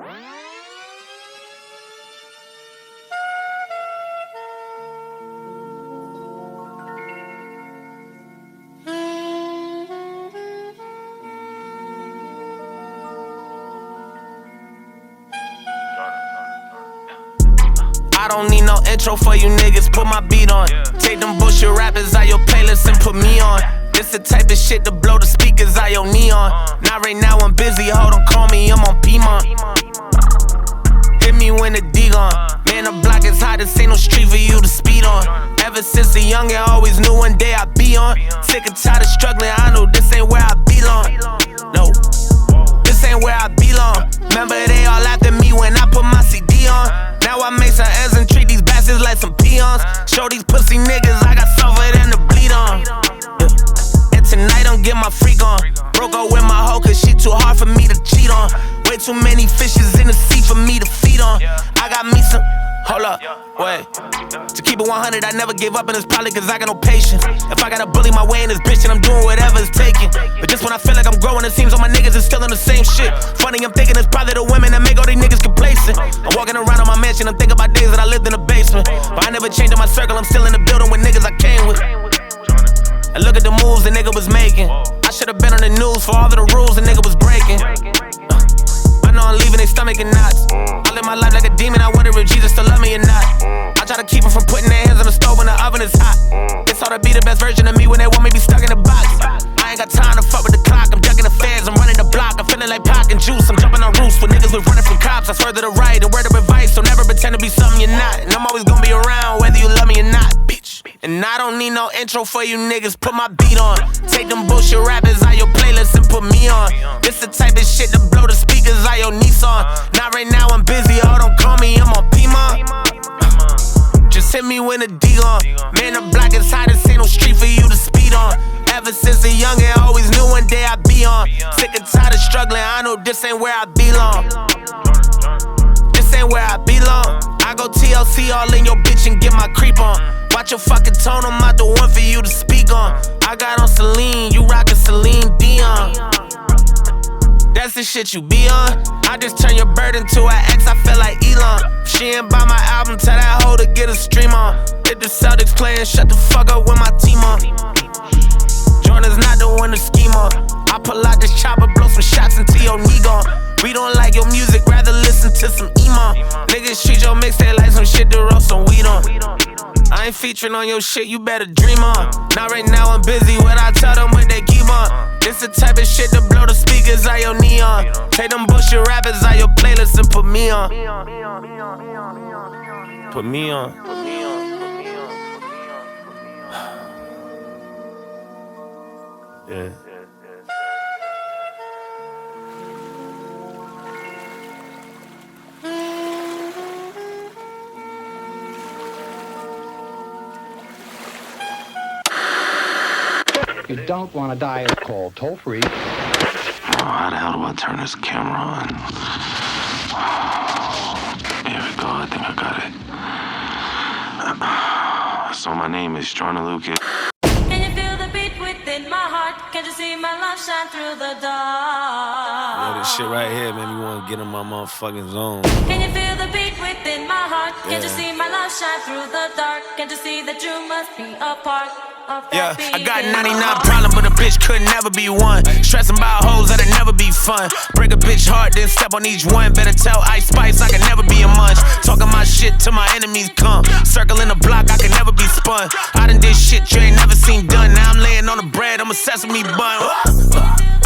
I don't need no intro for you niggas, put my beat on. Take them bullshit rappers out your playlist and put me on. This the type of shit to blow the speakers out your neon. Not right now, I'm busy, hold on, call me, I'm on Piedmont. Hit me when the D gone. Man, the block is hot, this ain't no street for you to speed on. Ever since a youngin', always knew one day I'd be on. Sick and tired of struggling, I know this ain't where I belong. No, this ain't where I belong. Remember they all after me when I put my CD on. Now I make some ends and treat these bastards like some peons. Show these pussy niggas I got suffered and to bleed on. And tonight I'm get my freak on. Broke up with my hoe cause she too hard for me to cheat on. Way too many fishes in the sea for me to feed on. I got me some, hold up, wait. To keep it 100, I never give up and it's probably cause I got no patience. If I gotta bully my way in this bitch, then I'm doing whatever it's taking. But just when I feel like I'm growing, it seems all my niggas is still in the same shit. Funny, I'm thinking it's probably the women that make all these niggas complacent. I'm walking around on my mansion, I'm thinking about days that I lived in the basement. But I never changed in my circle, I'm still in the building with niggas I came with. And look at the moves the nigga was making. I should've been on the news for all of the rules the nigga was breaking. I know I'm leaving they stomach and knots. I live my life like a demon, I wonder if Jesus still love me or not. I try to keep them from putting their hands on the stove when the oven is hot. It's all to be the best version of me when they want me to be stuck in a box. I ain't got time to fuck with the clock, I'm ducking the feds, I'm running the block. I'm feeling like Pac and Juice, I'm jumping on roofs when niggas was running from cops. I swear to the right, a word of advice, so never pretend to be something you're not. And I'm always gonna be around whether you love me or not, bitch. And I don't need no intro for you niggas, put my beat on. Take them bullshit rappers out your playlist and put me on. This the type of shit to blow the speakers out your Nissan. Not right now, I'm busy, oh don't call me, I'm on Piedmont. Just hit me when the D on. Man, the block is hot, this ain't no street for you to speed on. Ever since a youngin', always knew one day I'd be on. Sick and tired of struggling, I know this ain't where I belong. This ain't where I belong. I go TLC all in your bitch and get my creep on. Watch your fucking tone, I'm not the one for you to speak on. I got on Celine, you rockin' Celine Dion. That's the shit you be on. I just turn your bird into an ex, I feel like Elon. She ain't buy my album, tell that hoe to get a stream on. Hit the Celtics playing, shut the fuck up with my team on. Joyner's not the one to scheme on. I pull out this chopper, blow some shots into your knee gone. We don't like your music, rather listen to some emo. Niggas treat your mixtape like some shit to roll some weed on. I ain't featuring on your shit, you better dream on. Not right now, I'm busy, what I tell them what they keep on. This the type of shit to blow the speakers out your neon. Take them bullshit rappers out your playlist and put me on. Put me on. Yeah. If you don't want to die, call toll-free. How the hell do I turn this camera on? Here we go, I think I got it. So my name is Joyner Lucas. Can you feel the beat within my heart? Can't you see my love shine through the dark? Yo, this shit right here made me want to get in my motherfucking zone. Can you feel the beat within my heart? Can't you see my love shine through the dark? Can't you see that you must be a part? Yeah, I got 99 problems, but a bitch could never be one. Stressing about hoes, that'll never be fun. Break a bitch heart, then step on each one. Better tell Ice Spice I can never be a munch. Talking my shit till my enemies come. Circling the block, I can never be spun. I done did shit you ain't never seen done. Now I'm laying on the bread, I'm a sesame bun.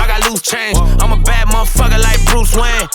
I got loose change, I'm a bad motherfucker like Bruce Wayne.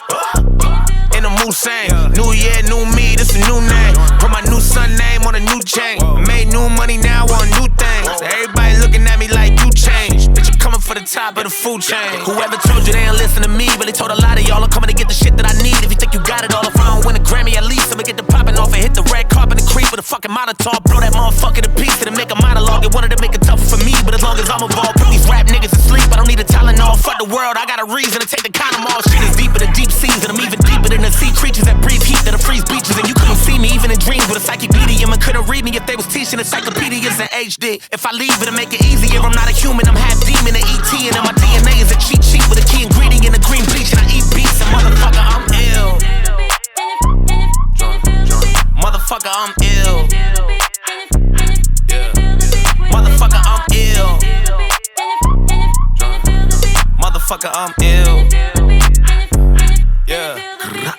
In a Moussain, new year, new me, this a new name. Put my new son name on a new chain. Made new money now on new things. Everybody looking at me like you changed. Bitch, I'm coming for the top of the food chain. Whoever told you they ain't listen to me, really told a lot of y'all I'm coming to get the shit that I need. If you think you got it all, if I don't win a Grammy, at least I'ma get the popping off and hit the red carpet and creep with a fucking Molotov. Blow that motherfucker to pieces and make a monologue. It wanted to make it tougher for me, but as long as I'm involved, put these rap niggas to sleep. I don't need a Tylenol. Fuck the world, I got a reason to take the condom off. Shit is deeper than deep seas, and I'm even deeper than the sea creatures that breathe heat that'll freeze beaches. And you couldn't see me even in dreams with a psychic medium, and couldn't read me if they was teaching encyclopedias in HD. If I leave it'll make it easier. I'm not a human, I'm half demon and ET, and my DNA is a cheat sheet with a key ingredient, a green bleach, and I eat beats. And motherfucker, I'm ill.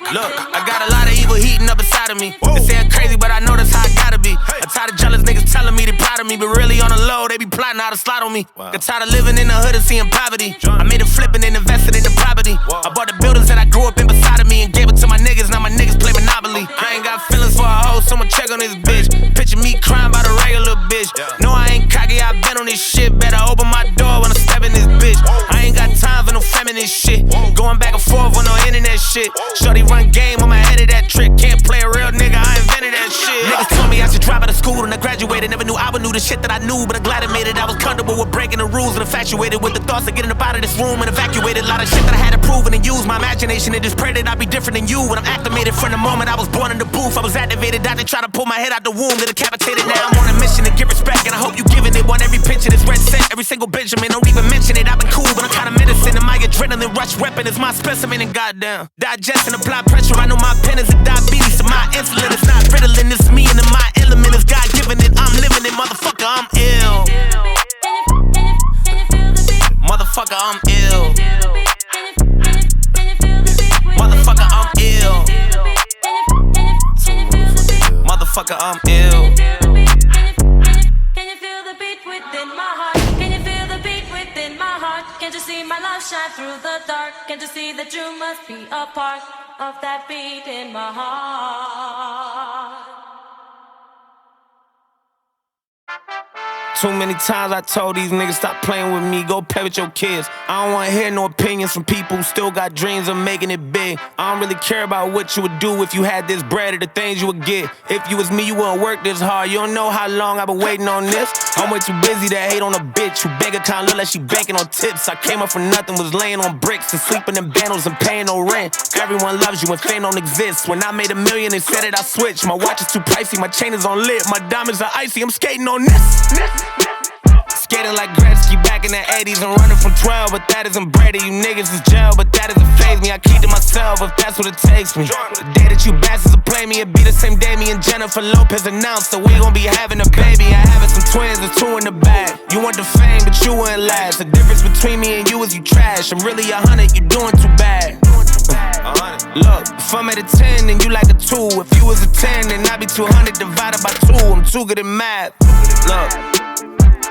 Look, I got a lot of evil heating up inside of me. They say I'm crazy, but I know that's how I gotta be. I'm tired of jealous niggas telling me they proud of me, but really on the low, they be plotting how to slide on me. Got tired of living in the hood and seeing poverty. I made it flipping and invested in the property. I bought the buildings that I grew up in beside of me and gave it to my niggas. Now my niggas play Monopoly. I ain't got feelings for a hoe, someone check on this bitch. Picture me crying about a regular bitch. No, I ain't cocky, I been on this shit. Better open my door when I step in this bitch. I ain't got time for no feminist shit. Going back and forth on no internet shit. Shorty run game, I'm ahead of that trick. Can't play a real nigga, I invented that shit. Niggas told me I should drop out of school and I graduated. Never knew I would knew the shit that I knew, but I'm glad I made it. I was comfortable with breaking the rules and infatuated with the thoughts of getting up out of this room and evacuated. A lot of shit that I had to prove and use my imagination and just pray that I'd be different than you. When I'm acclimated from the moment I was born in the booth, I was activated. I didn't try to pull my head out the womb, get decapitated. Now I'm on a mission to give respect, and I hope you giving it. Want every picture that's red set, every single Benjamin. Don't even mention it. I've been cool, but I'm kind of medicine. And my adrenaline rush weapon is my specimen. And goddamn, digesting, apply pressure. I know my pen is a diabetes, so my insulin is not Ritalin. It's me and my element is God giving it. I'm living it, motherfucker. I'm ill. Motherfucker, I'm ill. Motherfucker, I'm ill. Motherfucker, I'm ill. Can you feel the beat within my heart? Can you feel the beat within my heart? Can't you see my love shine through the dark? Can't you see that you must be a part of that beat in my heart? Too many times I told these niggas stop playing with me, go play with your kids. I don't wanna hear no opinions from people who still got dreams of making it big. I don't really care about what you would do if you had this bread or the things you would get. If you was me, you wouldn't work this hard. You don't know how long I've been waiting on this. I'm way too busy to hate on a bitch who bank account look like she banking on tips. I came up from nothing, was laying on bricks and sleeping in bundles and paying no rent. Everyone loves you and fame don't exist. When I made $1 million, they said that I switched. My watch is too pricey, my chain is on lit, my diamonds are icy. I'm skating on this. Skating like Gretzky back in the 80s and running from 12, but that isn't Brady. You niggas is jail, but that doesn't faze me. I keep to myself if that's what it takes me. The day that you bastards will play me, it be the same day me and Jennifer Lopez announced that we gon' be having a baby. I having some twins, there's 2 in the bag. You want the fame, but you wouldn't last. The difference between me and you is you trash. I'm really 100, you doing too bad. Look, if I'm at a 10, then you like a 2. If you was a 10, then I'd be 200 divided by 2. I'm too good at math. Look,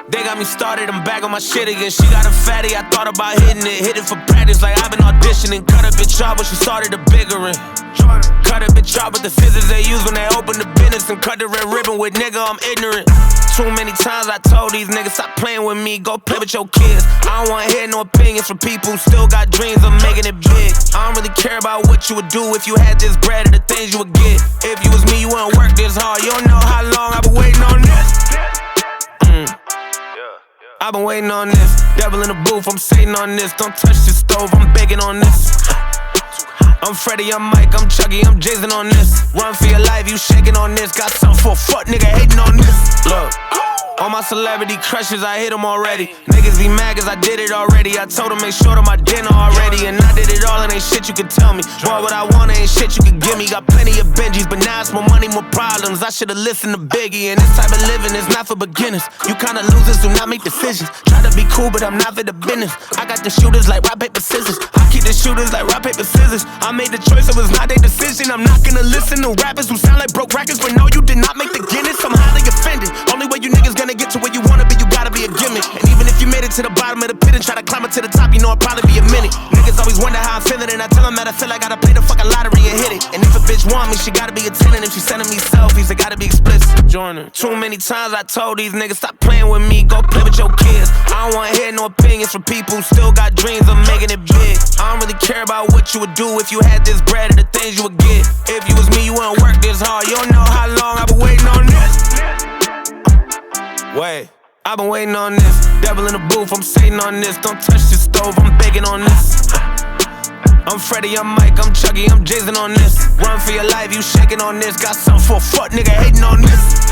they got me started, I'm back on my shit again. She got a fatty, I thought about hitting it. Hit it for practice like I've been auditioning. Cut a bitch off when she started a bigger one. Cut a bitch off with the scissors they use when they open the business. And cut the red ribbon with nigga, I'm ignorant. Too many times I told these niggas stop playing with me, go play with your kids. I don't wanna hear no opinions from people who still got dreams of making it big. I don't really care about what you would do if you had this bread or the things you would get. If you was me, you wouldn't work this hard. You don't know how long I've been waiting on this. I've been waiting on this. Devil in the booth, I'm Satan on this. Don't touch the stove, I'm begging on this. I'm Freddie, I'm Mike, I'm Chucky, I'm Jason on this. Run for your life, you shaking on this. Got something for a fuck nigga hating on this. Look, all my celebrity crushes, I hit them already. Niggas be mad cause I did it already. I told them make sure to my dinner already. And I did it all and ain't shit you could tell me. Boy, what I want ain't shit you could give me. Got plenty of Benjis, but now it's more money, more problems. I should've listened to Biggie. And this type of living is not for beginners. You kinda losers do not make decisions. Try to be cool, but I'm not for the business. I got the shooters like rock, paper, scissors. I keep the shooters like rock, paper, scissors. I made the choice, it was not their decision. I'm not gonna listen to rappers who sound like broke records, but no, you did not make the Guinness. I'm highly offended. Only way you niggas gonna get to where you wanna be, you gotta be a gimmick. And even if you made it to the bottom of the pit and try to climb it to the top, you know it'll probably be a minute. Niggas always wonder how I'm feeling, and I tell them that I feel like I gotta play the fucking lottery and hit it. And if a bitch want me, she gotta be a tenant. If she sending me selfies, it gotta be explicit. Joyner. Too many times I told these niggas stop playing with me, go play with your kids. I don't wanna hear no opinions from people who still got dreams of making it big. I don't really care about what you would do if you had this bread or the things you would get. If you was me, you wouldn't work this hard. You don't know how long I've been waiting on this. Wait, I've been waiting on this. Devil in the booth, I'm Satan on this. Don't touch the stove, I'm begging on this. I'm Freddie, I'm Mike, I'm Chucky, I'm Jason on this. Run for your life, you shaking on this. Got something for a fuck nigga hating on this.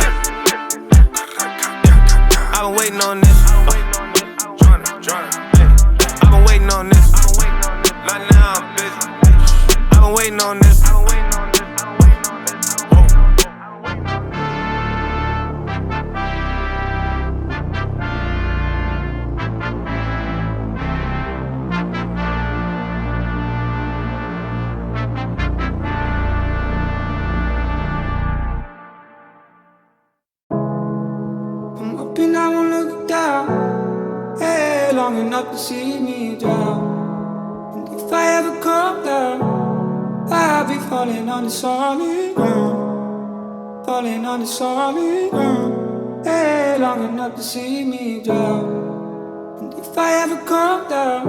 I've been waiting on this. I've been waiting on this. Right now I'm busy. I've been waiting on this. hoping I won't look down, hey, long enough to see me drown. And if I ever come down, I'll be falling on the solid ground, falling on the solid ground, hey, long enough to see me drown. And if I ever come down,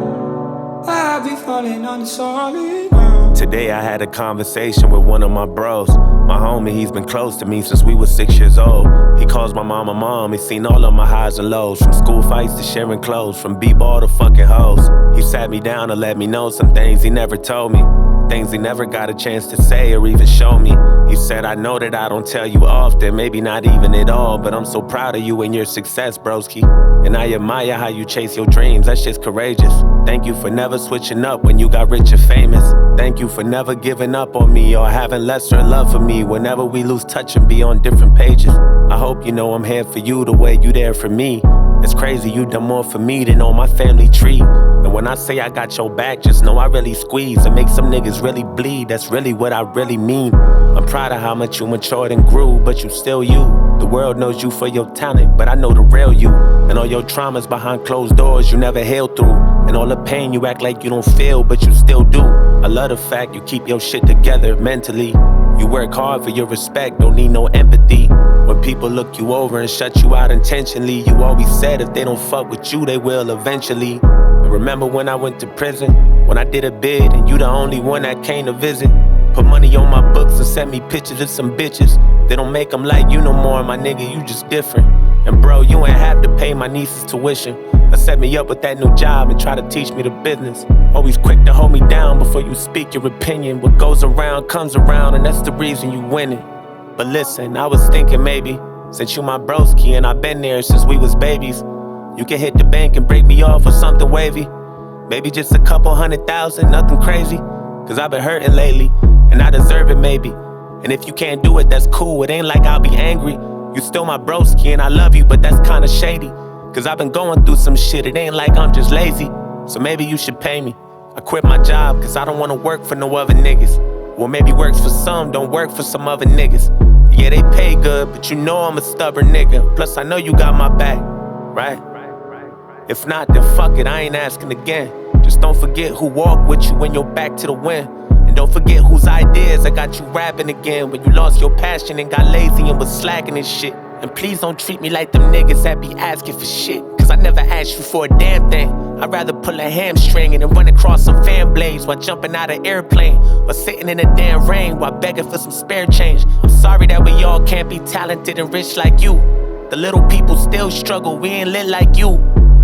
I'll be falling on the solid ground. Today I had a conversation with one of my bros. My homie, he's been close to me since we were 6 years old. He calls my mama mom, he's seen all of my highs and lows. From school fights to sharing clothes, from b-ball to fucking hoes. He sat me down to let me know some things he never told me, things he never got a chance to say or even show me. He said, I know that I don't tell you often, maybe not even at all, but I'm so proud of you and your success, broski. And I admire how you chase your dreams, that shit's courageous. Thank you for never switching up when you got rich and famous. Thank you for never giving up on me or having lesser love for me whenever we lose touch and be on different pages. I hope you know I'm here for you the way you there for me. It's crazy you done more for me than on my family tree. And when I say I got your back, just know I really squeeze and make some niggas really bleed. That's really what I really mean. I'm proud of how much you matured and grew, but you still you. The world knows you for your talent, but I know the real you. And all your traumas behind closed doors you never healed through. And all the pain you act like you don't feel, but you still do. I love the fact you keep your shit together mentally. You work hard for your respect, don't need no empathy. When people look you over and shut you out intentionally, you always said if they don't fuck with you, they will eventually. And remember when I went to prison, when I did a bid and you the only one that came to visit. Put money on my books and sent me pictures of some bitches. They don't make them like you no more, my nigga, you just different. And bro, you ain't have to pay my niece's tuition or set me up with that new job and try to teach me the business. Always quick to hold me down before you speak your opinion. What goes around comes around, and that's the reason you winning. But listen, I was thinking maybe, since you my broski and I've been there since we was babies, you can hit the bank and break me off with something wavy. Maybe just a couple 100,000, nothing crazy. Cause I've been hurting lately, and I deserve it maybe. And if you can't do it, that's cool, it ain't like I'll be angry. You still my broski and I love you, but that's kinda shady. Cause I've been going through some shit, it ain't like I'm just lazy. So maybe you should pay me. I quit my job cause I don't wanna work for no other niggas. Well, maybe works for some, don't work for some other niggas. Yeah, they pay good, but you know I'm a stubborn nigga. Plus I know you got my back, right? If not, then fuck it, I ain't asking again. Just don't forget who walked with you when you're back to the wind. And don't forget whose ideas that got you rapping again when you lost your passion and got lazy and was slacking and shit. And please don't treat me like them niggas that be asking for shit. Cause I never asked you for a damn thing. I'd rather pull a hamstring and then run across some fan blades while jumping out of airplane, or sitting in the damn rain while begging for some spare change. I'm sorry that we all can't be talented and rich like you. The little people still struggle, we ain't lit like you.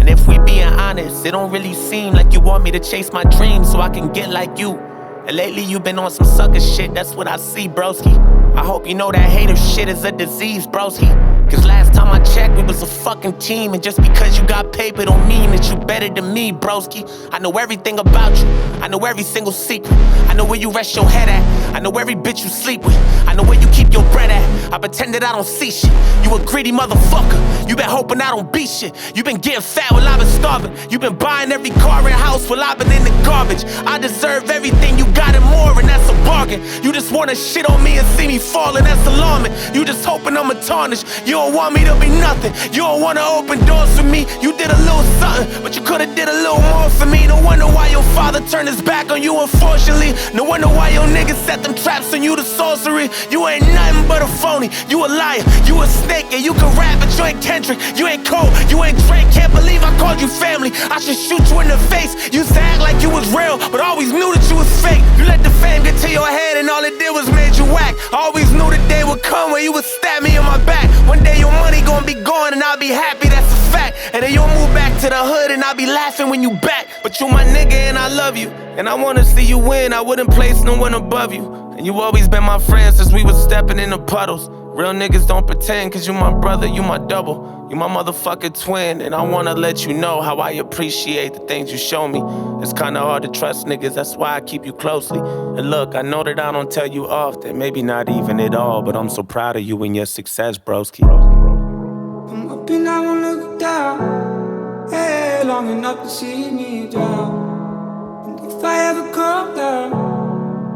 And if we being honest, it don't really seem like you want me to chase my dreams so I can get like you. And lately you been on some sucker shit, that's what I see, broski. I hope you know that hater shit is a disease, broski. Cause last time I checked, we was a fucking team. And just because you got paper don't mean that you better than me, broski. I know everything about you, I know every single secret. I know where you rest your head at, I know every bitch you sleep with. I know where you keep your bread at, I pretend that I don't see shit. You a greedy motherfucker, you been hoping I don't beat shit. You been getting fat while I've been starving. You been buying every car and house while I've been in the garbage. I deserve everything you got and more, and that's a bargain. You just wanna shit on me and see me falling, that's alarming. You just hoping I'ma tarnish, you don't want me to be nothing. You don't wanna open doors for me. You did a little something, but you could've did a little more for me. No wonder why your father turned his back on you, unfortunately. No wonder why your niggas set them traps on you, the sorcery. You ain't nothing but a phony, you a liar, you a snake. And you can rap, but you ain't Kendrick, you ain't Cole, you ain't Drake. Can't believe I called you family, I should shoot you in the face. You used to act like you was real, but always knew that you was fake. You let the fame get to your head and all it did was made you whack. I always knew the day would come where you would stab me in my back. One day your money gonna be gone and I'll be happy, that's a fact. And then you'll move back to the hood and I'll be laughing when you back. But you my nigga and I love you, and I wanna see you win. I wouldn't place no one above you. And you always been my friend since we was stepping in the puddles. Real niggas don't pretend, cause you my brother, you my double, you my motherfucking twin. And I wanna let you know how I appreciate the things you show me. It's kinda hard to trust niggas, that's why I keep you closely. And look, I know that I don't tell you often, maybe not even at all, but I'm so proud of you and your success, broski. I'm hoping I won't look down, hey, long enough to see me drown. And if I ever come down,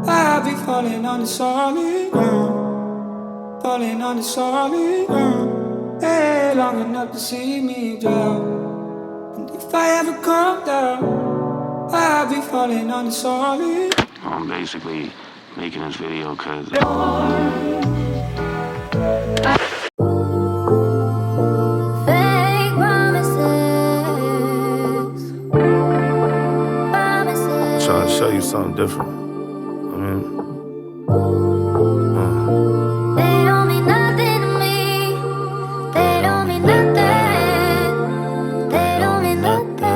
I'll be falling on the solid ground, falling on the solid ground, Hey, long enough to see me drown. And if I ever come down, I'll be falling on the solid. I'm basically making this video because trying to show you something different. I mean, They don't mean nothing to me. They don't mean nothing. They don't mean nothing.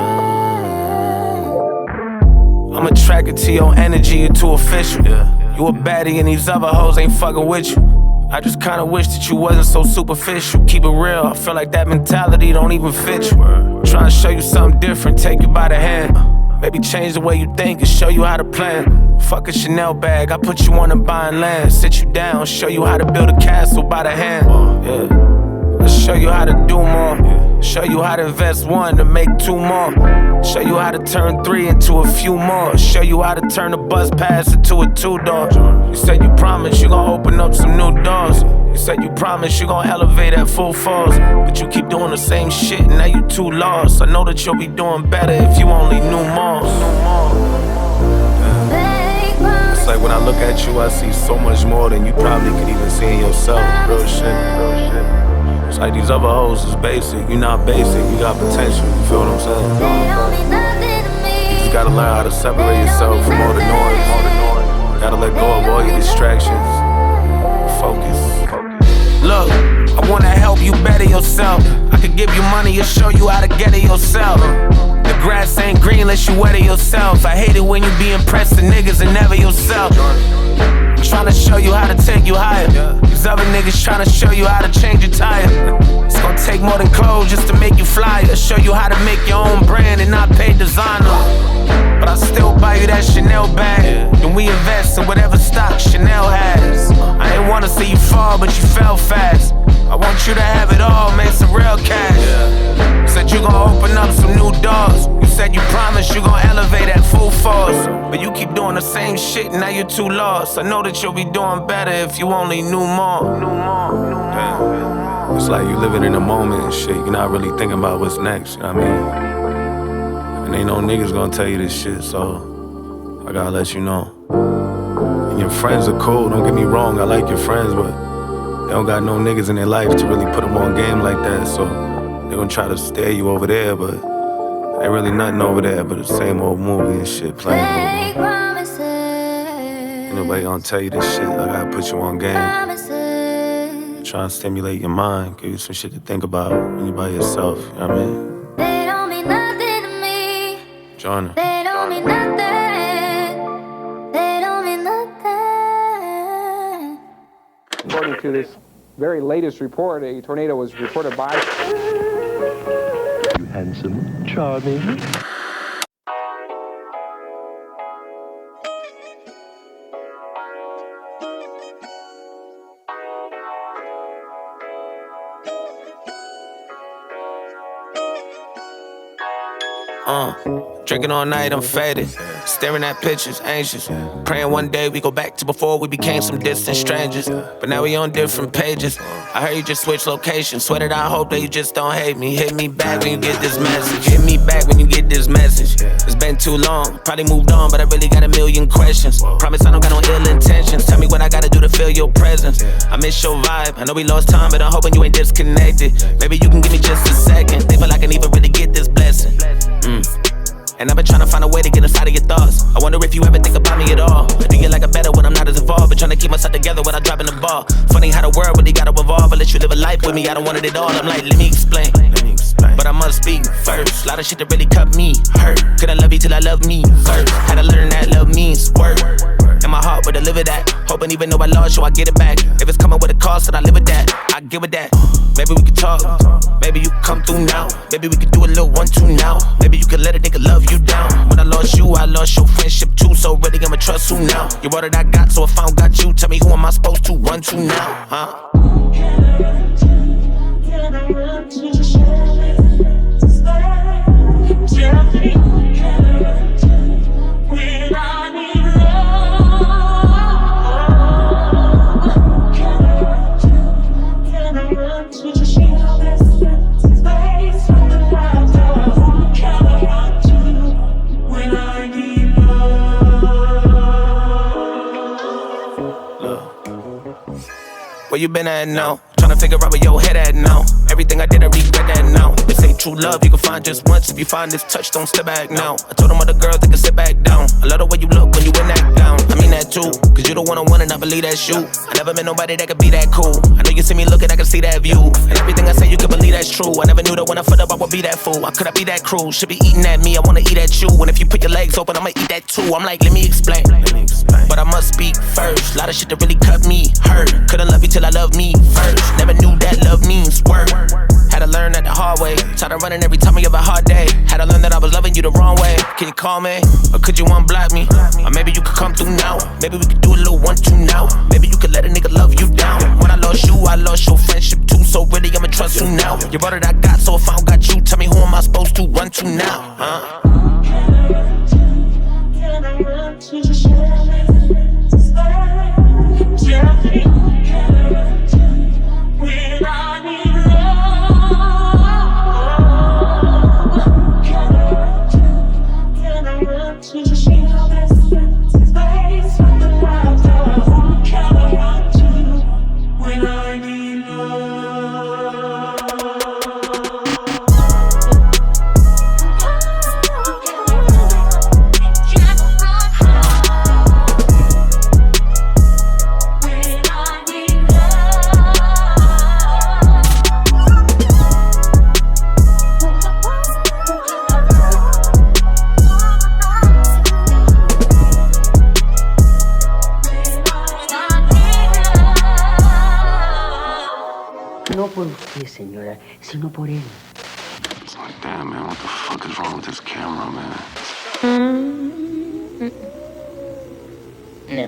I'm attracted to your energy, you're too official. You a baddie and these other hoes ain't fucking with you. I just kinda wish that you wasn't so superficial. Keep it real, I feel like that mentality don't even fit you. Trying to show you something different, take you by the hand. Maybe change the way you think and show you how to plan. Fuck a Chanel bag, I put you on a buying land. Sit you down, show you how to build a castle by the hand. Yeah, I'll show you how to do more. Show you how to invest one to make two more. Show you how to turn three into a few more. Show you how to turn a bus pass into a two-door. You said you promised you gon' open up some new doors. You said you promised you gon' elevate at full force. But you keep doing the same shit and now you too lost. I know that you'll be doing better if you only knew more. It's like when I look at you, I see so much more than you probably could even see in yourself. Real shit, real shit. It's like these other hoes is basic, you not basic, you got potential, you feel what I'm saying? You just gotta learn how to separate yourself from all the noise. Gotta let go of all your distractions. Focus. Look, I wanna help you better yourself. I could give you money and show you how to get it yourself. The grass ain't green unless you wet it yourself. I hate it when you be impressed with niggas and never yourself. I'm tryna show you how to take you higher. These other niggas tryna show you how to change your tire. It's gonna take more than clothes just to make you flyer. Show you how to make your own brand and not pay designer. But I still buy you that Chanel bag. And we invest in whatever stock Chanel has. I ain't wanna see you fall, but you fell fast. I want you to have it all, make some real cash. Said you gon' open up some new doors. You said you promised you gon' elevate at full force. But you keep doing the same shit and now you're too lost. I know that you'll be doing better if you only knew more. It's like you living in the moment and shit. You're not really thinking about what's next, you know what I mean? And ain't no niggas gonna tell you this shit, so I gotta let you know. And your friends are cool, don't get me wrong, I like your friends, but they don't got no niggas in their life to really put them on game like that, so they gonna try to stare you over there, but ain't really nothing over there but the same old movie and shit playing. Ain't nobody gonna tell you this shit, I gotta put you on game. Try and stimulate your mind, give you some shit to think about when you by yourself, you know what I mean? They don't mean nothing to me. Joyner. They don't mean nothing. They don't mean nothing. According to this very latest report, a tornado was reported by... You handsome, charming. Drinking all night, I'm faded. Staring at pictures, anxious. Praying one day we go back to before we became some distant strangers. But now we on different pages. I heard you just switch locations. Swear that I hope that you just don't hate me. Hit me back when you get this message. Hit me back when you get this message. It's been too long, probably moved on, but I really got a million questions. Promise I don't got no ill intentions. Tell me what I gotta do to feel your presence. I miss your vibe. I know we lost time, but I'm hoping you ain't disconnected. Maybe you can give me just a second. They feel like I can even really get this blessing. And I've been trying to find a way to get inside of your thoughts. I wonder if you ever think about me at all. Do you like it better when I'm not as involved? But trying to keep myself together without dropping the ball. Funny how the world really gotta evolve. Unless you live a life with me, I don't want it all. I'm like, let me explain. But I must speak first. Lot of shit that really cut me hurt. Could I love you till I love me first? Had to learn that love means work. And my heart would deliver that. Hoping even though I lost you, I get it back. If it's coming with a cost, then I live with that. I give it that. Maybe we could talk. Maybe you could come through now. Maybe we could do a little 1-2 now. Maybe you could let a nigga love you down. When I lost you, I lost your friendship too. So really, I'ma trust you now. You're all that I got, so if I don't got you, tell me who am I supposed to run to now, huh? Where you been at now? Tryna figure out where your head at now. Everything I did, I regret that now. This ain't true love, you can find just once. If you find this touch, don't step back now. I told them other girls they can sit back down. I love the way you look when you in that gown. I mean that too, cause you the one-on-one and I believe that's you. I never met nobody that could be that cool. I know you see me looking, I can see that view. And everything I say, you can believe that's true. I never knew that when I foot up, I would be that fool. How could I be that cruel? Should be eating at me, I wanna eat at you. And if you put your legs open, I'ma eat that too. I'm like, let me explain. But I must speak first. Lot of shit that really cut me hurt. Couldn't love you till I love me first. Never knew that love means work. Had to learn that the hard way. Tired of running every time I have a hard day. Had to learn that I was loving you the wrong way. Can you call me? Or could you unblock me? Or maybe you could come through now. Maybe we could do a little 1-2 now. Maybe you could let a nigga love you down. When I lost your friendship too. So really I'ma trust you now. You're all that I got, so if I don't got you, tell me who am I supposed to run to now? Can I run to the shore? When I need love, can I run to the shore? Space with the laughter. Can I run to when I need love? No por usted, señora, sino por él. It's like, damn, man, what the fuck is wrong with this camera, man? No.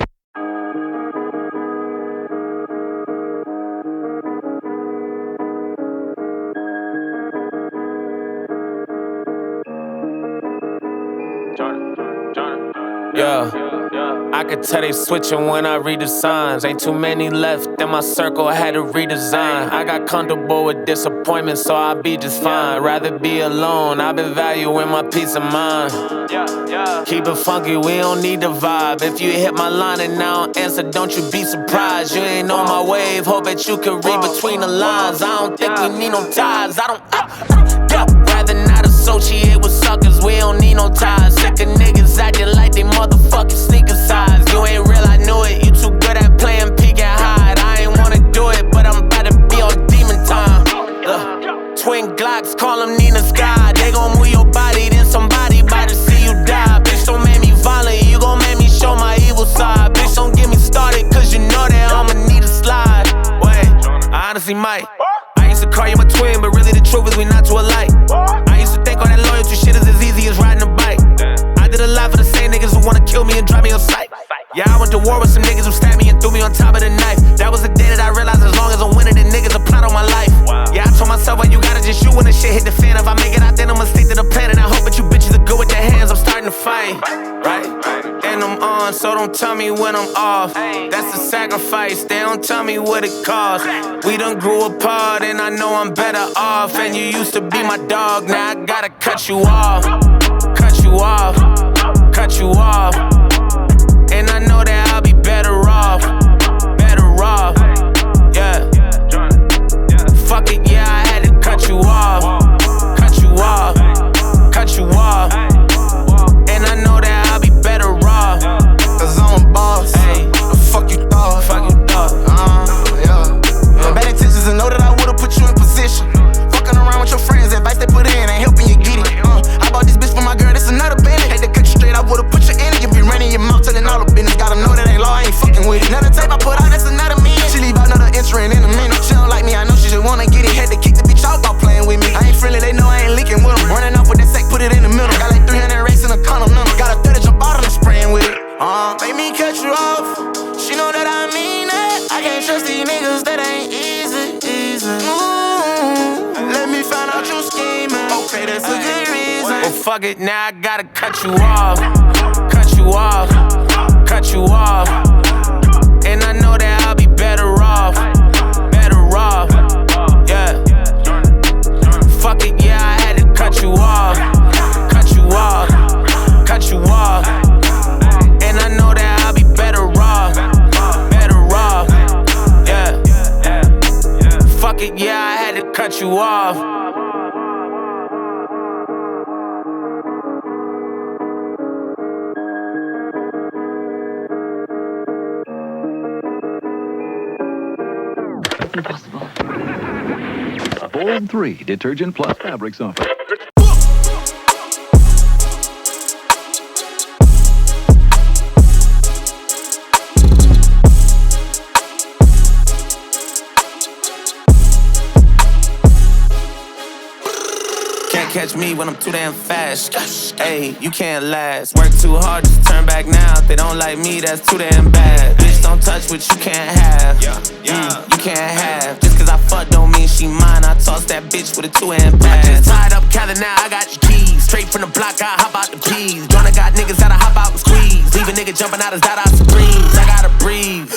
Yeah, I could tell they switching when I read the signs. Ain't too many left in my circle, I had to redesign. I got comfortable with disappointment, so I'll be just fine. Rather be alone, I've been valuing my peace of mind. Keep it funky, we don't need the vibe. If you hit my line and I don't answer, don't you be surprised. You ain't on my wave, hope that you can read between the lines. I don't think we need no ties, I don't, rather not associate with suckers, we don't need no ties. Sick of niggas acting like they motherfucking sneaker size. You ain't real, I knew it, you too good at playing peek and hide. I ain't wanna do it, but I'm about to be on demon time. Twin Glocks, call them Nina Sky. They gon' move your body, then somebody about to see you die. Bitch, don't make me violent, you gon' make me show my evil side. Bitch, don't get me started, cause you know that I'ma need a slide. Wait, I honestly might. I used to call you my twin, but really the truth is we not too alike. I used to think all that loyalty shit is as easy as riding a bike. I did a lot for the same niggas who wanna kill me and drive me on sight. Yeah, I went to war with some niggas who stabbed me and threw me on top of the knife. That was the day that I realized as long as I'm winning, the niggas a plot on my life. Yeah, I told myself, well, you gotta just shoot when the shit hit the fan. If I make it out, then I'ma stick to the plan. And I hope that you bitches are good with their hands. I'm starting to fight, right? And I'm on, so don't tell me when I'm off. That's a sacrifice, they don't tell me what it costs. We done grew apart and I know I'm better off. And you used to be my dog, now I gotta cut you off. Cut you off, cut you off. And I know that I'll be better off, yeah. Fuck it, yeah, I had to cut you off, cut you off, cut you off. And I know that I'll be better off, cause I'm a boss. Hey, the fuck you thought? Fuck you thought? Yeah. Bad intentions and know that I would've put you in position. Fucking around with your friends, advice they put in ain't helping you get it. I bought this bitch for my girl, that's another bandit. Had to cut you straight, I would've put you in it. You be running your mouth, telling all the business. Gotta know that ain't law, I ain't fucking with it. Another tape I put out, that's another man. She leave out another entry in a minute. She don't like me, I know she just wanna get it. Had to kick the bitch out about playing with me. I ain't friendly, they know I ain't leaking with them. Running off with that sack, put it in the middle. Got like 300 racks in a condom number. Got a 30 jump out and spraying with it. Make me cut you off. She know that I mean it. I can't trust these niggas, that ain't easy. Let me find out you scheming. Okay, that's a good reason. Well, fuck it, now I gotta cut you off, cut you off, cut you off. And I know that I'll be better off, yeah. Fuck it, yeah, I had to cut you off, cut you off, cut you off. And I know that I'll be better off, cut you off. Impossible. A bold 3 detergent plus fabric softener. Can't catch me when I'm too damn fast. Hey, you can't last. Work too hard, just turn back now. If they don't like me, that's too damn bad. Bitch, don't touch what you can't have. You can't have. Just cause I fuck don't mean she mine. I toss that bitch with a 2-hand pad. Just tied up, Cali, now I got your keys. Straight from the block, I hop out the peas. Joyner got niggas that'll hop out and squeeze. Leave a nigga jumping out his dada supremes. I gotta breathe.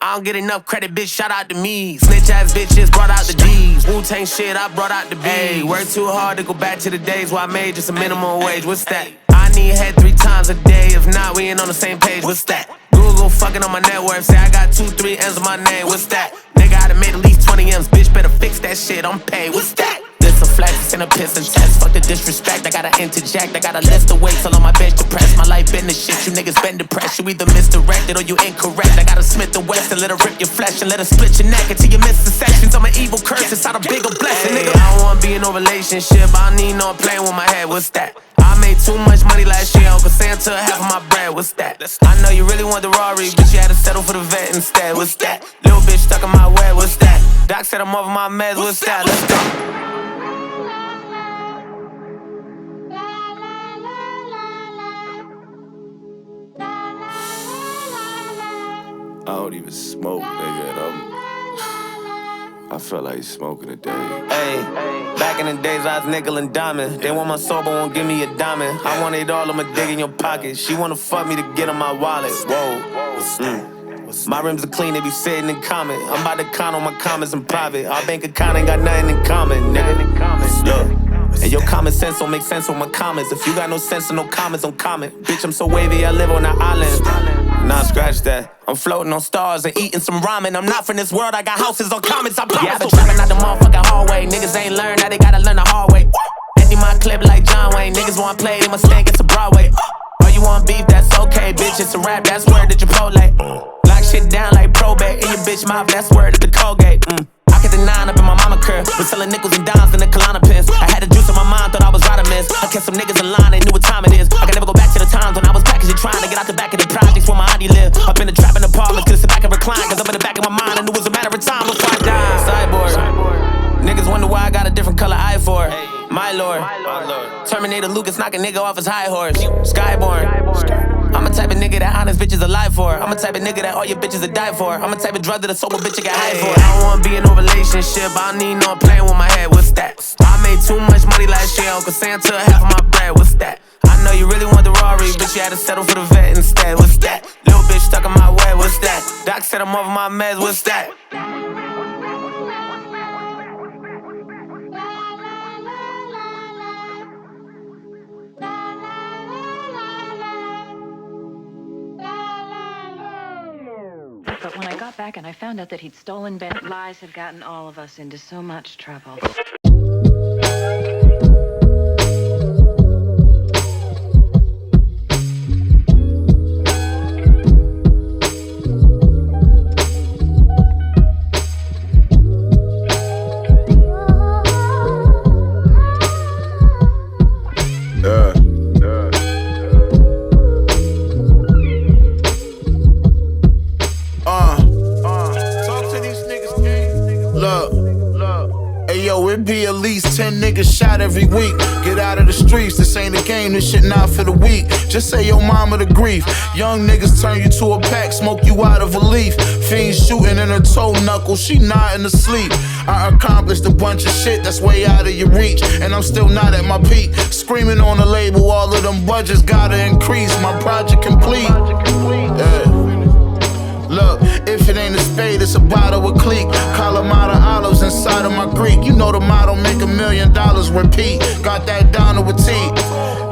I don't get enough credit, bitch, shout out to me. Snitch ass bitches brought out the D's. Wu-Tang shit, I brought out the B's. Hey, work too hard to go back to the days where I made just a minimum wage. What's that? I need head 3 times a day. If not, we ain't on the same page. What's that? Google fucking on my net worth. Say I got 2, 3 M's on my name. What's that? Nigga, I done made at least 20 M's. Bitch, better fix that shit. I'm paid. What's that? This a flex and a piss and test. Fuck the disrespect. I gotta interject. I gotta list the weights all on my bench to press. My life been the shit. You niggas been depressed. You either misdirected or you incorrect. I gotta Smith the West and let her rip your flesh and let her split your neck until you miss the sections. I'm an evil curse inside a bigger blessing. Nigga, I don't wanna be in no relationship. I don't need no playing with my head. What's that? I made too much money last year. Uncle Santa half of my bread. What's that? I know you really want the Rari, but you had to settle for the vet instead. What's that? Little bitch stuck in my web. What's that? Doc said I'm over my meds. What's that? Let's go. I don't even smoke, nigga, and I feel like smoking today. Hey, back in the days I was nickel and diamond. They want my soul but won't give me a diamond. I want it all, I'ma dig in your pocket. She wanna fuck me to get on my wallet. Whoa. My rims are clean, they be sitting in common. I'm about to count on my comments in private. Our bank account ain't got nothing in common, nigga. Yeah. And your common sense don't make sense with my comments. If you got no sense and no comments, don't comment. Bitch, I'm so wavy, I live on an island. Nah, scratch that. I'm floating on stars and eating some ramen. I'm not from this world, I got houses on comments, I promise. Yeah, I've been trapping out the motherfucking hallway. Niggas ain't learned, now they gotta learn the hard way. Empty my clip like John Wayne. Niggas want play, they must stand, it's a Broadway. Oh, you want beef, that's okay, bitch, it's a rap, that's word to Chipotle. Lock shit down like probate. In your bitch mouth, that's word to the Colgate. I get the 9 up in my mama curve. Was selling nickels and dimes in the Kalana piss. I had the juice on my mind, thought I was Rodimus. I kept some niggas in line, they knew what time it is. I can never go back to the times when I was packaging, trying to get out the back of the projects where my auntie lived. Up in the trap in the apartments, couldn't sit back and recline. Cause up in the back of my mind, I knew it was a matter of time before I died. Cyborg. Niggas wonder why I got a different color eye for. My lord. Terminator Lucas knock a nigga off his high horse. Skyborn. I'm a type of nigga that honest bitches alive for. I'm a type of nigga that all your bitches will die for. I'm a type of drug that a sober bitch get high for. I don't wanna be in no relationship. I don't need no playing with my head. What's that? I made too much money last year. Uncle Santa half of my bread. What's that? I know you really want the Rari, but you had to settle for the vet instead. What's that? Little bitch stuck in my web. What's that? Doc said I'm over my meds. What's that? But when I got back and I found out that he'd stolen Ben, lies have gotten all of us into so much trouble. It be at least 10 niggas shot every week. Get out of the streets, this ain't a game, this shit not for the weak. Just say your mama the grief. Young niggas turn you to a pack, smoke you out of a leaf. Fiends shooting in her toe knuckle, she nodding to sleep. I accomplished a bunch of shit that's way out of your reach, and I'm still not at my peak. Screaming on the label, all of them budgets gotta increase. My project complete. Yeah. Look, if it ain't a spade, it's a bottle of clique. Kalamata olives inside of my Greek. You know the motto, make $1 million, repeat. Got that down to a T.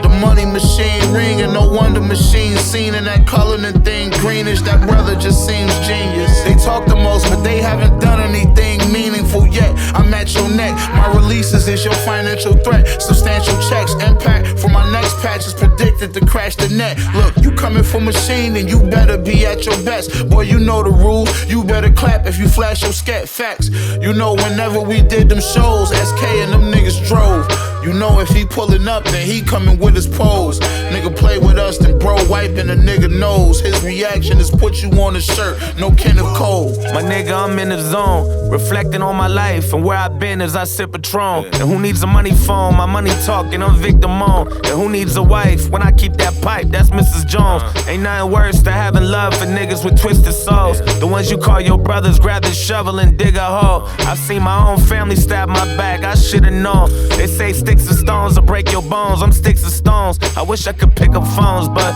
The money machine ringing, no wonder machine seen in that coloring thing greenish. That brother just seems genius. They talk the most, but they haven't done anything meaningful yet. I'm at your neck. neck. My releases is your financial threat. Substantial checks, impact for my next patch is predicted to crash the net. Look, you coming for machine and you better be at your best. Boy, you know the rule, you better clap if you flash your scat facts. You know whenever we did them shows, SK and them niggas drove. You know if he pulling up, then he coming with his pose. Nigga play with us, then bro wiping a nigga nose. His reaction is put you on a shirt, no Kenneth Cole. My nigga, I'm in the zone, reflecting on my life and where I've been as I sip Patron. And who needs a money phone? My money talking, I'm Victor Moan. And who needs a wife? When I keep that pipe, that's Mrs. Jones. Ain't nothing worse than having love for niggas with twisted souls. The ones you call your brothers, grab the shovel and dig a hole. I've seen my own family stab my back, I should've known. They say sticks and stones will break your bones, I'm sticks and stones. I wish I could pick up phones, but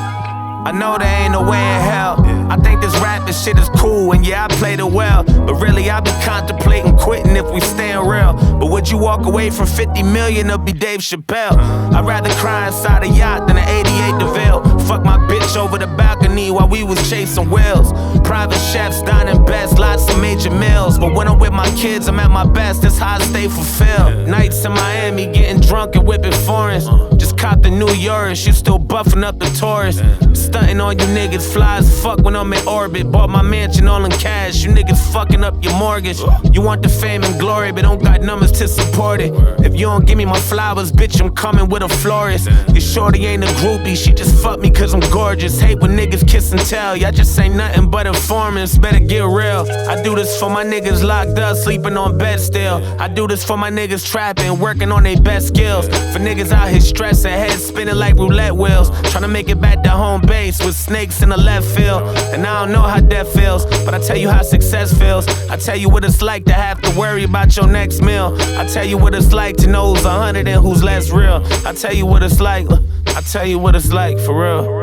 I know there ain't no way in hell. I think this rapping shit is cool, and yeah, I played it well. But really, I be contemplating quitting if we stayin' real. But would you walk away from 50 million or be Dave Chappelle? I'd rather cry inside a yacht than an 88 DeVille. Fuck my bitch over the balcony while we was chasing whales. Private chefs, dining best, lots of major meals. But when I'm with my kids, I'm at my best, that's how I stay fulfilled. Nights in Miami, getting drunk and whipping foreigns. Just caught the New York, you still buffing up the tourists. Stunting on you niggas, fly as fuck when I'm in orbit. Bought my mansion all in cash, you niggas fucking up your mortgage. You want the fame and glory, but don't got numbers to support it. If you don't give me my flowers, bitch, I'm coming with a florist. Your shorty ain't a groupie, she just fucked me cause I'm gorgeous. Hate when niggas kiss and tell, y'all just ain't nothing but informants, better get real. I do this for my niggas locked up, sleeping on bed still. I do this for my niggas trapping, working on their best skills. For niggas out here stressing, heads spinning like roulette wheels. Trying to make it back to home base with snakes in the left field. And I don't know how death feels, but I tell you how success feels. I tell you what it's like to have to worry about your next meal. I tell you what it's like to know who's 100 and who's less real. I tell you what it's like, I tell you what it's like for real.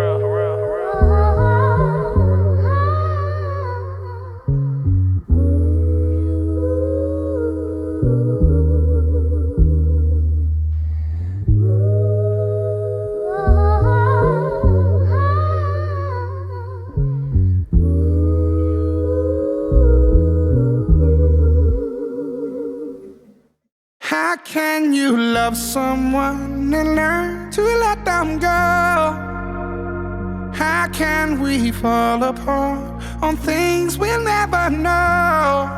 How can you love someone and learn to let them go? How can we fall apart on things we'll never know?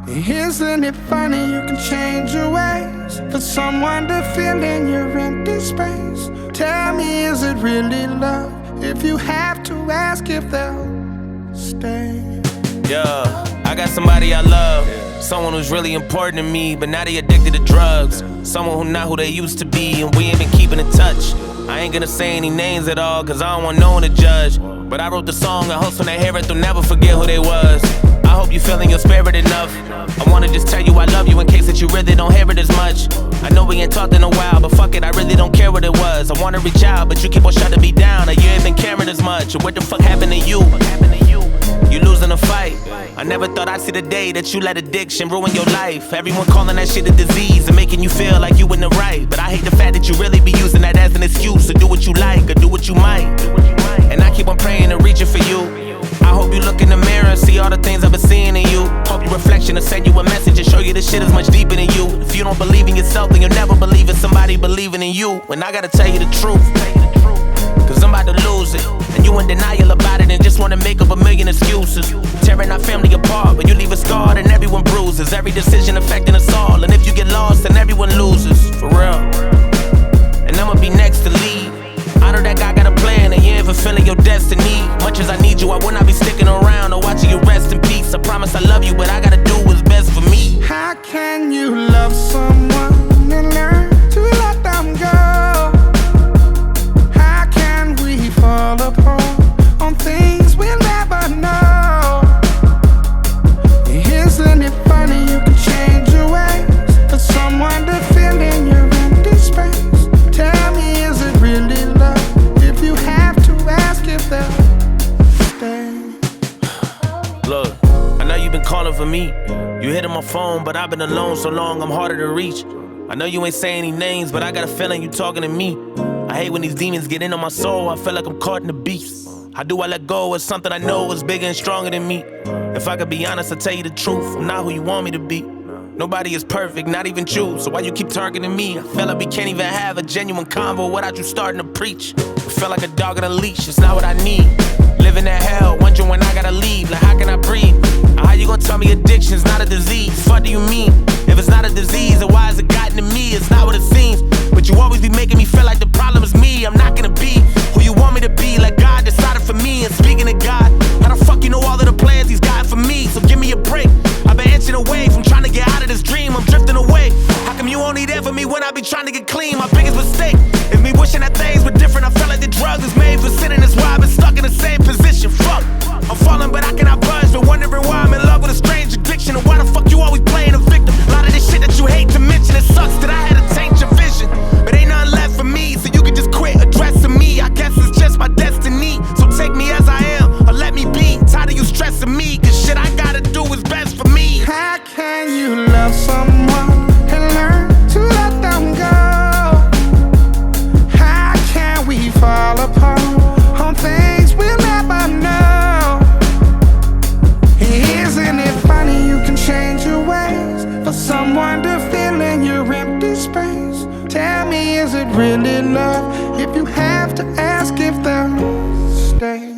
Isn't it funny you can change your ways for someone to fill in your empty space? Tell me, is it really love if you have to ask if they'll stay? Yeah, I got somebody I love. Someone who's really important to me, but now they addicted to drugs. Someone who not who they used to be, and we ain't been keeping in touch. I ain't gonna say any names at all, cause I don't want no one to judge. But I wrote the song, I hope when they hear it, they'll never forget who they was. I hope you feeling your spirit enough. I wanna just tell you I love you in case that you really don't hear it as much. I know we ain't talked in a while, but fuck it, I really don't care what it was. I wanna reach out, but you keep on shutting me down, or you ain't been caring as much. Or what the fuck happened to you? You losing a fight. I never thought I'd see the day that you let addiction ruin your life. Everyone calling that shit a disease and making you feel like you in the right. But I hate the fact that you really be using that as an excuse to do what you like or do what you might. And I keep on praying and reaching for you. I hope you look in the mirror and see all the things I've been seeing in you. Hope your reflection will send you a message and show you this shit is much deeper than you. If you don't believe in yourself, then you'll never believe in somebody believing in you. And I gotta tell you the truth, cause I'm about to lose it. And you in denial about it and just wanna make up a million excuses. Tearing our family apart, but you leave us scarred and everyone bruises. Every decision affecting us all, and if you get lost, then everyone loses, for real. And I'ma be next to lead. I know that guy got a plan and you ain't fulfilling your destiny. Much as I need you, I will not be sticking around or watching you rest in peace. I promise I love you, but I gotta do what's best for me. How can you love someone and learn to let them go? How can we fall apart on things we'll never know? Isn't it funny you can change your ways for someone to fill in your empty space? Tell me, is it really love if you have to ask if they'll stay? Look, I know you've been calling for me. You hit on my phone, but I've been alone so long I'm harder to reach. I know you ain't saying any names, but I got a feeling you talking to me. I hate when these demons get into my soul, I feel like I'm caught in the beast. How do I let go of something I know is bigger and stronger than me? If I could be honest, I'll tell you the truth, I'm not who you want me to be. Nobody is perfect, not even you. So why you keep targeting me? I feel like we can't even have a genuine convo without you starting to preach. I feel like a dog on a leash, it's not what I need. Living in hell, wondering when I gotta leave. Like how can I breathe? How you gonna tell me addiction's not a disease? What do you mean? If it's not a disease, then why has it gotten to me? It's not what it seems. But you always be making me feel like the problem is me. I'm not gonna be who you want me to be. Like God decided for me. And speaking of God, how the fuck you know all of the plans he's got for me? So give me a break. I've been inching away from trying to get out of this dream. I'm drifting away. How come you only there for me when I be trying to get clean? My biggest mistake is me wishing that things were different. I felt like the drugs is made for sinning. That's why I've been stuck in the same position. Fuck, I'm falling but I cannot budge. But wondering why I'm in love with a strange addiction. And why the fuck you always playing a victim? A lot of this shit that you hate to mention. It sucks that I had to change your vision. But ain't nothing left for me, so you can just quit addressing me. I guess it's just my destiny. So take me as I am, or let me be. Tired of you stressing me, cause shit I gotta do is best for me. How can you love someone and learn to let them go? How can we fall apart on things we'll never know? Isn't it funny you can change your ways for someone to fill in your empty space? Tell me, is it really love if you have to ask if they'll stay?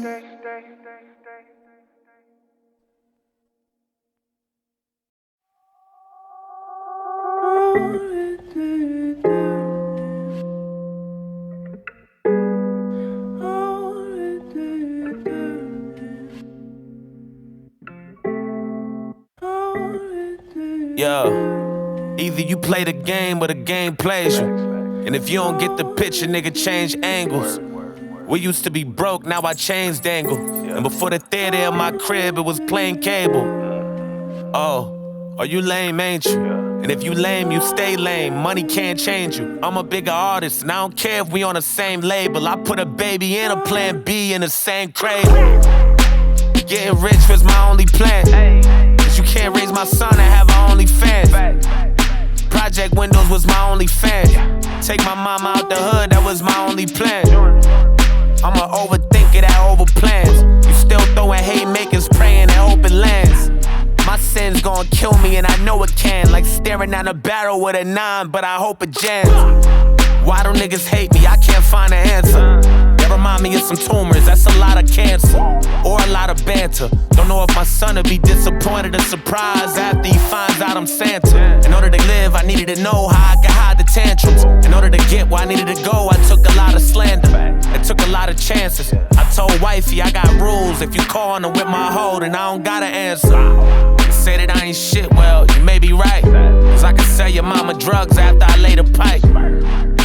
Yo, either you play the game or the game plays you. And if you don't get the picture, nigga, change angles. We used to be broke, now I changed angle. And before the theater in my crib, it was plain cable. Oh, are you lame, ain't you? And if you lame, you stay lame. Money can't change you. I'm a bigger artist, and I don't care if we on the same label. I put a baby and a plan B in the same cradle. Getting rich was my only plan. Cause you can't raise my son and have her only fans. Project Windows was my only fan. Take my mama out the hood, that was my only plan. I'ma overthink it, that over plans. You still throwing haymakers, praying and hope it lands. My sin's gon' kill me and I know it can. Like staring at a barrel with a 9, but I hope it jams. Why do niggas hate me? I can't find an answer. They remind me of some tumors, that's a lot of cancer. Or a lot of banter. Don't know if my son'll be disappointed or surprised after he finds out I'm Santa. In order to live, I needed to know how I could hide the tantrums. In order to get where I needed to go, I took a lot of slander. It took a lot of chances. I told wifey I got rules. If you call with my hoe, then I don't gotta answer. You say that I ain't shit, well, you may be right. Cause I can sell your mama drugs after I lay the pipe.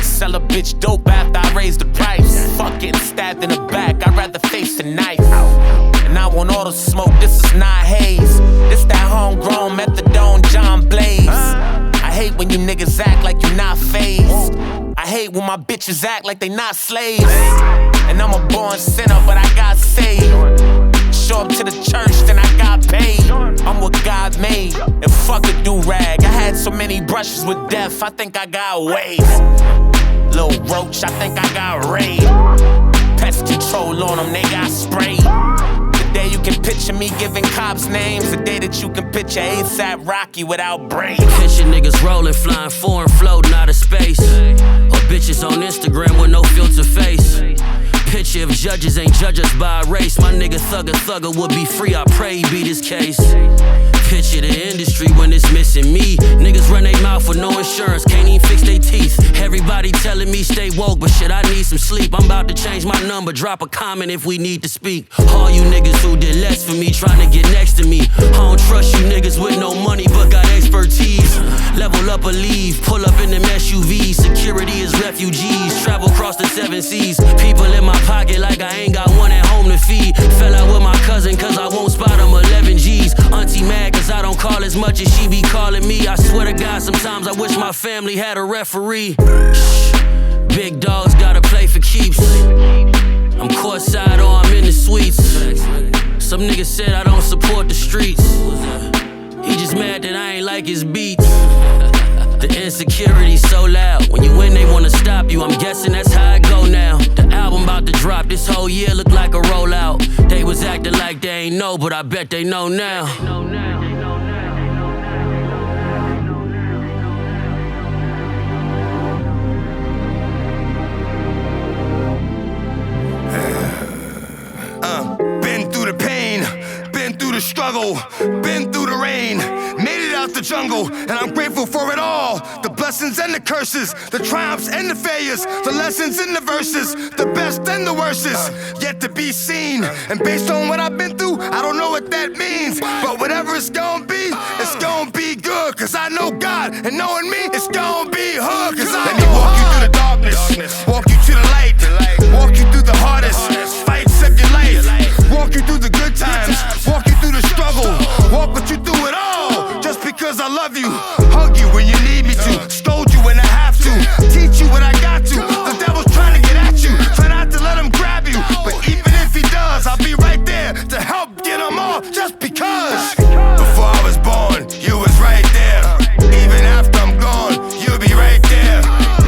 Sell a bitch dope after I raise the price. Fuck getting stabbed in the back, I'd rather face the knife. And I want all the smoke, this is not haze. This that homegrown methadone John Blaze. I hate when you niggas act like you're not phased. I hate when my bitches act like they not slaves. And I'm a born sinner, but I got saved. Show up to the church, then I got paid. I'm what God made, and fuck a do-rag. I had so many brushes with death, I think I got waves. Little roach, I think I got raid. Pest control on them, they got sprayed. The day you can picture me giving cops names. The day that you can picture ASAP Rocky without brains. Picture niggas rolling, flying foreign, floating out of space. Or bitches on Instagram with no filter face. Picture if judges ain't judge us by race. My nigga Thugger would be free, I pray he beat his case. Picture the industry when it's missing me. Niggas run they mouth for no insurance, can't even fix they teeth. Everybody telling me stay woke, but shit, I need some sleep. I'm about to change my number, drop a comment if we need to speak. All you niggas who did less for me, trying to get next to me. I don't trust you niggas with no money, but got expertise. Level up or leave, pull up in them SUVs. Security is refugees, travel across the 7 seas. People in my pocket like I ain't got one at home to feed. Fell out with my cousin cause I won't spot him 11 G's. Auntie mad cause I don't call as much as she be calling me. I swear to God, sometimes I wish my family had a referee. Big dogs gotta play for keeps. I'm courtside or I'm in the suites. Some niggas said I don't support the streets. He just mad that I ain't like his beats. The insecurity's so loud. When you win, they wanna stop you. I'm guessing that's how it go now. The album about to drop. This whole year look like a rollout. They was acting like they ain't know, but I bet they know now. through the pain, been through the struggle, been through the rain, made it out the jungle, and I'm grateful for it all. The blessings and the curses, the triumphs and the failures, the lessons and the verses, the best and the worstest, yet to be seen. And based on what I've been through, I don't know what that means, but whatever it's gonna be, it's gonna be good. Cause I know God, and knowing me, it's gonna be hood. Cause let me walk you through the darkness, walk you to the light, walk you through the hardest fights of your life, walk you through the good times, walk you through the struggle, walk with you through it all. Just because I love you, hug you when you need me to, scold you when I have to, teach you what I got to. The devil's trying to get at you, try not to let him grab you, but even if he does, I'll be right there to help get him off. Just because before I was born, you was right there. Even after I'm gone, you'll be right there.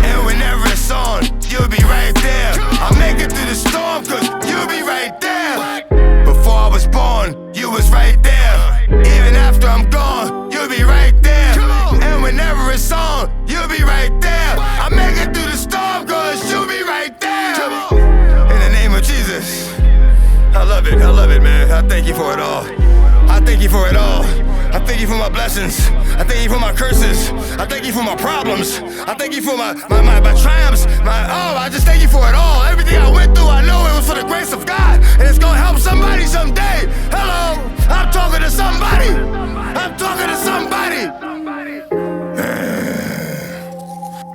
And whenever it's on, you'll be right there. I'll make it through the storm, cause you'll be right there. Before I was born, you was right there. Even after I'm gone, you'll be right there. And whenever it's on, you'll be right there. I'll make it through the storm, cause you'll be right there. In the name of Jesus, I love it, man. I thank you for it all. I thank you for it all. I thank you for my blessings. I thank you for my curses. I thank you for my problems. I thank you for my triumphs. I just thank you for it all. Everything I went through, I know it was for the grace of God, and it's gonna help somebody someday. Hello, I'm talking to somebody. I'm talking to somebody.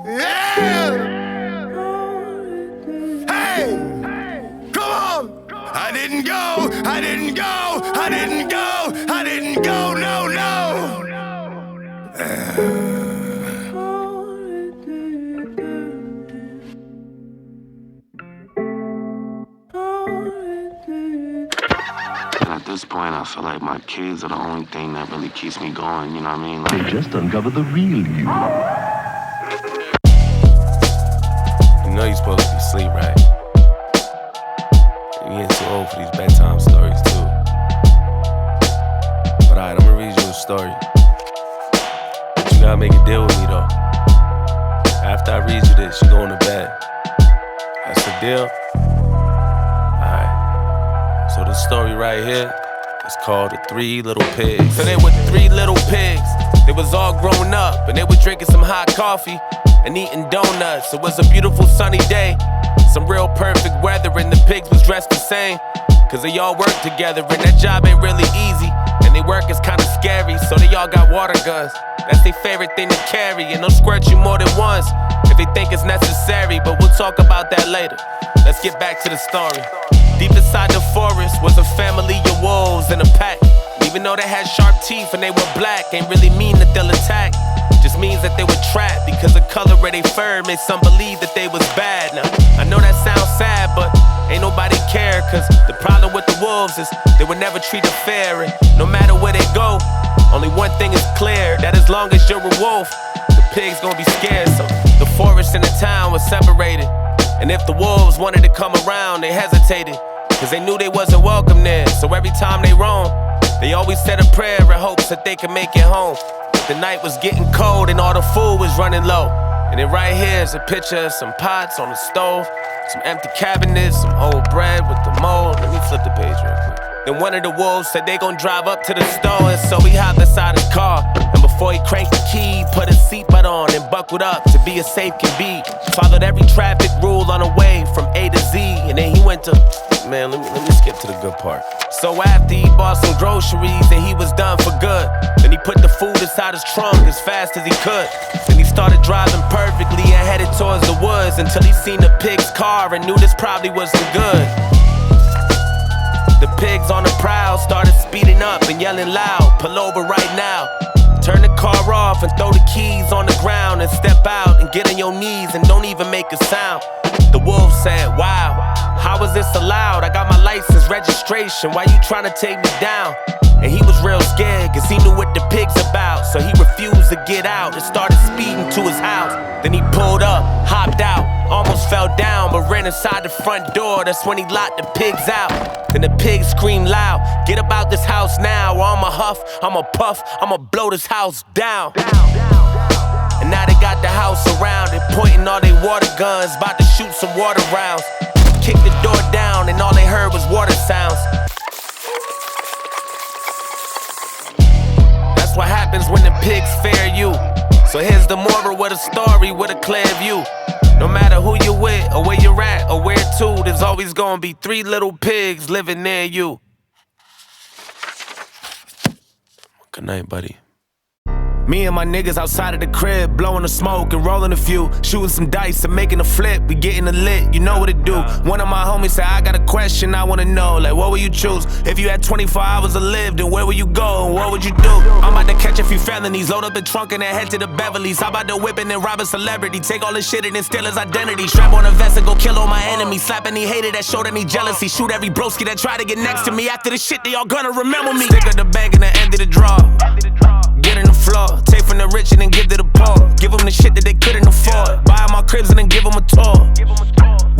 Yeah. Hey, come on. I didn't go, no. At this point, I feel like my kids are the only thing that really keeps me going, you know what I mean? They just uncovered the real you. You know you're supposed to be asleep, right? You're getting too old for these bedtime stories, too. But alright, I'm gonna read you a story. But you gotta make a deal with me, though. After I read you this, you going to bed. That's the deal? Alright. So this story right here is called The Three Little Pigs. So they were three little pigs. They was all grown up, and they were drinking some hot coffee and eating donuts. It was a beautiful sunny day, some real perfect weather, and the pigs was dressed the same, cause they all work together, and that job ain't really easy, and they work is kinda scary, so they all got water guns. That's their favorite thing to carry, and they'll squirt you more than once if they think it's necessary, but we'll talk about that later. Let's get back to the story. Deep inside the forest was a family of wolves in a pack. Even though they had sharp teeth and they were black, ain't really mean that they'll attack. Just means that they were trapped because the color of their fur made some believe that they was bad. Now, I know that sounds sad, but ain't nobody care, cause the problem with the wolves is they were never treated fair, and no matter where they go, only one thing is clear, that as long as you're a wolf, the pigs gonna be scared. So the forest and the town was separated, and if the wolves wanted to come around, they hesitated, cause they knew they wasn't welcome there. So every time they roamed, they always said a prayer in hopes that they could make it home. But the night was getting cold and all the food was running low. And then right here is a picture of some pots on the stove, some empty cabinets, some old bread with the mold. Let me flip the page real quick. Then one of the wolves said they gon' drive up to the store, and so he hopped inside his car. And before he cranked the key, put his seatbelt on and buckled up to be as safe can be. Followed every traffic rule on the way from A to Z, and then he went to... Man, let me skip to the good part. So after he bought some groceries and he was done for good, then he put the food inside his trunk as fast as he could. Then he started driving perfectly and headed towards the woods until he seen the pig's car and knew this probably wasn't good. The pigs on the prowl started speeding up and yelling loud, "Pull over right now." Turn the car off and throw the keys on the ground and step out and get on your knees and don't even make a sound. The wolf said, "Wow, how is this allowed? I got my license, registration, why you trying to take me down?" And he was real scared cause he knew what the pig's about, so he refused to get out and started speeding to his house. Then he pulled up, hopped out, almost fell down but ran inside the front door. That's when he locked the pigs out. Then the pigs screamed loud, "Get about this house now or I'ma huff, I'ma puff, I'ma blow this house down." And now they got the house surrounded, pointing all they water guns, about to shoot some water rounds. Kicked the door down and all they heard was water sounds. what happens when the pigs fear you. So here's the moral with a story with a clear view. No matter who you with, or where you're at, or where to, there's always gonna be 3 little pigs living near you. Good night, buddy. Me and my niggas outside of the crib, blowing the smoke and rolling a few, shooting some dice and making a flip. We getting a lit, you know what it do. One of my homies said, I got a question I wanna know. Like, what would you choose? If you had 24 hours to live, then where would you go and what would you do? I'm about to catch a few felonies, load up the trunk and then head to the Beverly's. How about the whipping and rob a celebrity? Take all this shit and then steal his identity. Strap on a vest and go kill all my enemies. Slap any hater that showed any jealousy. Shoot every broski that tried to get next to me. After the shit, they all gonna remember me. Stick at the bank and the end of the draw. Get in the floor, take from the rich and then give to the poor. Give them the shit that they couldn't afford. Buy them all cribs and then give them a tour.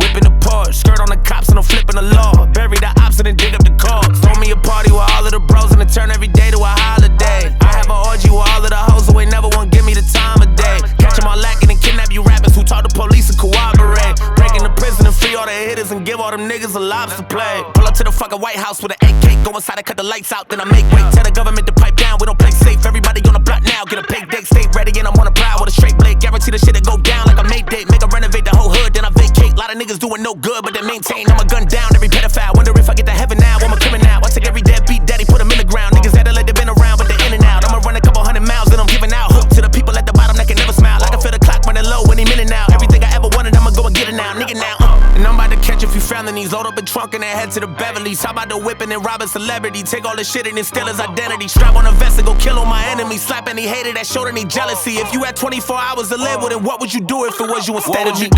Whipping the Porsche, skirt on the cops and I'm flipping the law. Bury the ops and then dig up the cars. Throw me a party with all of the bros and then turn every day to a holiday. I have an orgy with all of the hoes who ain't never want to give me the time of day. Catch them all lacking and kidnap you rappers who taught the police to cooperate. Breaking the prison and free all the hitters and give all them niggas a lobster play. Pull up to the fucking White House with an AK. Go inside and cut the lights out, then I make way. Tell the government to pipe down, we don't play safe. Everybody on the block now, get a pay date, stay ready and I'm on a prowl with a straight blade. Guarantee the shit to go down like a Mayday. Make a renovate the whole hood, then I vacate. Lot of niggas doing no good, but they maintain. I'm a gun down every pedophile. Wonder if I get to heaven now. I'm a criminal. I take every deadbeat daddy, put him in the ground. Niggas that let they been around, but they're in and out. I'ma run a couple 100 miles, then I'm giving out hope to the people at the bottom that can never smile. I can feel the clock running low any minute now. Everything I ever wanted, I'ma go and get it now, nigga now. And I'm about to catch a few felonies, load up a trunk and then head to the Beverly's. How about the whipping and rob a celebrity? Take all the shit and then steal his identity. Strap on a vest and go kill all my enemies. Slap any hater that showed any jealousy. If you had 24 hours to live with it, what would you do if it was you instead of me?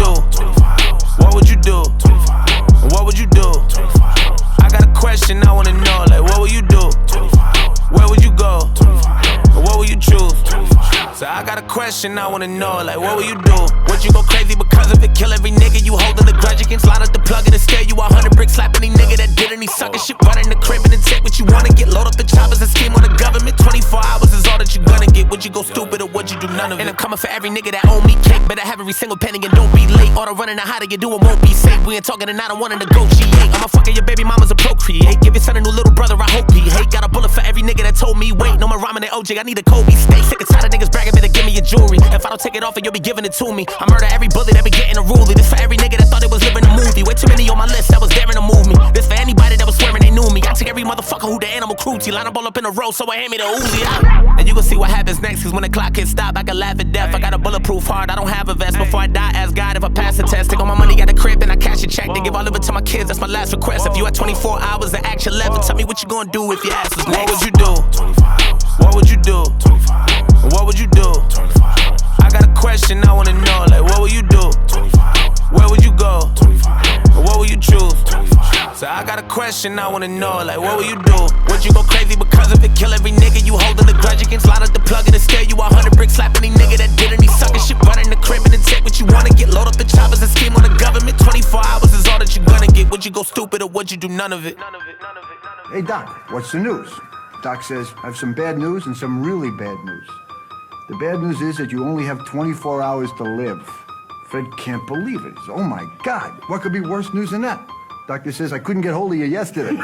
What would you do? What would you do? I got a question I wanna know, like what would you do? Where would you go? What would you choose? So I got a question I wanna know, like what would you do? Would you go crazy because of it? Kill every nigga you holding a grudge against? Line up the plug and scare you 100 bricks. Slap any nigga that did any sucker shit. Run in the crib and then take what you wanna get. Load up the choppers and scheme on the government. 24 hours is all that you gonna get. Would you go stupid or would you do none of it? And I'm coming for every nigga that owe me cake. Better have every single penny and don't be late. All the running and how to get doing won't be safe. We ain't talking and I don't wanna negotiate. I'ma fucking your baby mamas and procreate. Give your son a new little brother, I hope he hate. Got a bullet for every nigga that told me wait. No more rhyming and OJ, I need a Kobe steak. Sick and tired of niggas bragging, better give me your jewelry. If I don't take it off, you'll be giving it to me. I murder every bully that be getting a rulie. This for every nigga that thought it was living a movie. Way too many on my list that was daring to move me. This for anybody that was swearing they knew me. I take every motherfucker who the animal cruelty. Line up all up in a row, so I hand me the Uzi out. And you gon' see what happens next, cause when the clock hits stop, I can laugh at death. I got a bulletproof heart, I don't have a vest. Before I die, ask God if I pass the test. Take all my money at the crib and I cash a check. They give all of it to my kids, that's my last request. If you had 24 hours to act your level, tell me what you gonna do if your ass was next. What would you do? What would you do? What would you do? I got a question I wanna know, like what would you do? Where would you go? What would you choose? So I got a question I wanna know, like what would you do? Would you go crazy because of it? Kill every nigga you holding a grudge against? Line up the plug and scare you 100 bricks. Slap any nigga that did any sucker shit. Run in the crib and then take what you wanna get. Load up the choppers and scheme on the government. 24 hours is all that you gonna get. Would you go stupid or would you do none of it? Hey Doc, what's the news? Doc says, I have some bad news and some really bad news. The bad news is that you only have 24 hours to live. Fred can't believe it. Oh my God, what could be worse news than that? Doctor says I couldn't get hold of you yesterday.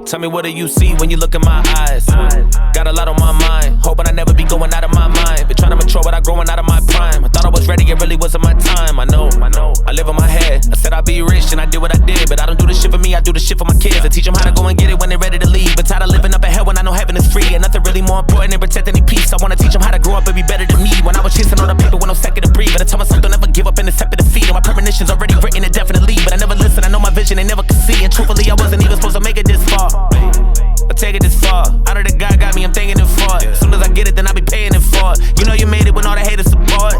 Tell me what do you see when you look in my eyes? Got a lot on my mind, hoping I never be going out of my mind. Been trying to mature without growing out of my prime. I thought I was ready, it really wasn't my time. I know, I live in my head. I said I'd be rich and I did what I did, but I don't do this shit for me, I do this shit for my kids. I teach them how to go and get it when they're ready to leave. But tired of living up in hell when I know heaven is free. And nothing really more important than protect any peace. I wanna teach them how to grow up and be better than me. When I was chasing all the paper with no second to breathe, but I tell myself don't ever give up and accept defeat. And my premonitions already written indefinitely, but I never listen, I know my vision, they never could see. And truthfully, I wasn't even supposed to make it this far. I take it this far. Out of the God got me, I'm thanking him for it. As soon as I get it, then I be paying it for it. You know you made it when all the haters support.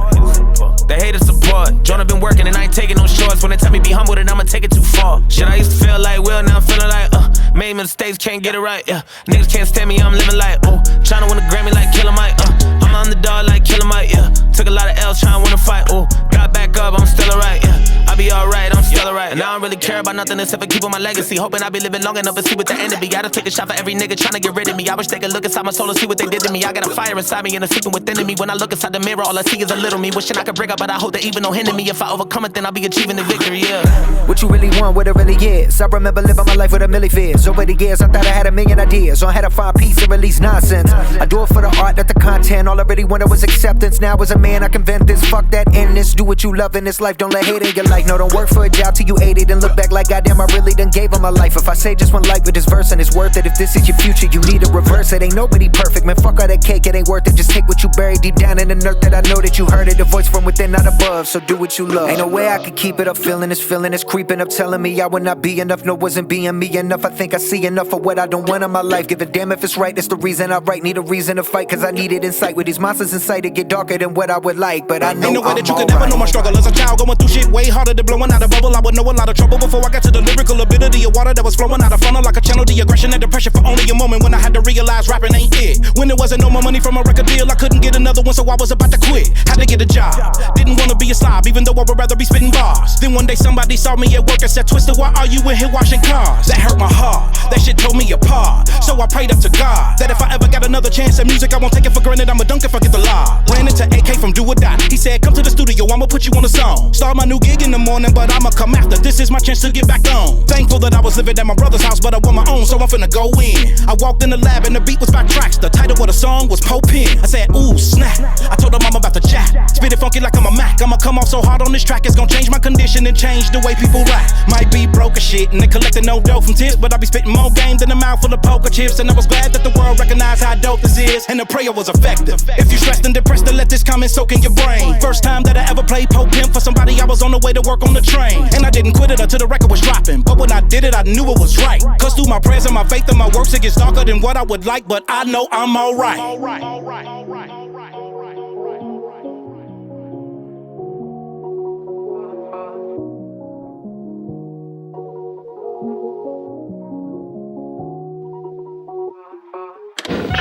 The haters support. Joyner been working and I ain't taking no shorts. When they tell me be humble, then I'ma take it too far. Shit, I used to feel like Will, now I'm feeling like made mistakes, can't get it right, yeah. Niggas can't stand me, I'm living like tryna win a Grammy like Killer Mike, I'm on the dog like Killer Mike, yeah. Took a lot of L's tryna win a fight, got back up, I'm still alright, yeah. be alright, I'm still alright. And I don't really care about nothing except for keeping my legacy. Hoping I be living long enough to see what the end of me. I just take a shot for every nigga trying to get rid of me. I wish they could look inside my soul and see what they did to me. I got a fire inside me and a secret within me. When I look inside the mirror, all I see is a little me. Wishing I could break up, but I hope that even no hinder me. If I overcome it, then I'll be achieving the victory, yeah. What you really want, what it really is. I remember living my life with a million fears. Over the years, I thought I had a million ideas. On how to find peace and release nonsense. I do it for the art, not the content. All I really wanted was acceptance. Now as a man, I can vent this. Fuck that endless. Do what you love in this life. Don't let hate in your life. No, don't work for a job till you 80. Then look back like goddamn, I really done gave him my life. If I say just one life with this verse and it's worth it. If this is your future, you need to reverse it. Ain't nobody perfect, man. Fuck all that cake, it ain't worth it. Just take what you buried deep down in the earth. That I know that you heard it. The voice from within, not above. So do what you love. Ain't no way I could keep it up. Feeling is creeping up, telling me I would not be enough. No, wasn't being me enough. I think I see enough of what I don't want in my life. Give a damn if it's right. That's the reason I write. Need a reason to fight, cause I need it in sight. With these monsters inside, it get darker than what I would like. But I know ain't no way that you I'm could ever know my struggle. As a child going through shit way harder than blowing out a bubble. I would know a lot of trouble before I got to the lyrical ability of water that was flowing out of funnel like a channel. The aggression and depression for only a moment when I had to realize rapping ain't it. When there wasn't no more money from a record deal, I couldn't get another one, so I was about to quit. Had to get a job. Didn't wanna be a slob, even though I would rather be spitting bars. Then one day somebody saw me at work and said, Twista, why are you in here washing cars? That hurt my heart. That shit tore me apart. So I prayed up to God that if I ever got another chance at music, I won't take it for granted. I'm a dunk if I get the law. Ran into AK from Do or Die. He said, come to the studio, I'ma put you on a song. Start my new gig in the morning, but I'ma come after. This is my chance to get back on. Thankful that I was living at my brother's house, but I want my own, so I'm finna go in. I walked in the lab and the beat was by Tracks. The title of the song was Pope Pin. I said, ooh, snap. I told her I'm about to chat. Spit it funky like I'm a Mac. I'ma come off so hard on this track, it's gonna change my condition and change the way people rap. Might be broke as shit and they collecting no dough from tips, but I be spitting more game than a mouth full of poker chips. And I was glad that the world recognized how dope this is, and the prayer was effective. If you stressed and depressed, then let this comment soak in your brain. First time that I ever played Pope Pimp for somebody, I was on the way to work on the train. And I didn't quit it until the record was dropping, but when I did it, I knew it was right. Cause through my prayers and my faith and my works, it gets darker than what I would like, but I know I'm alright.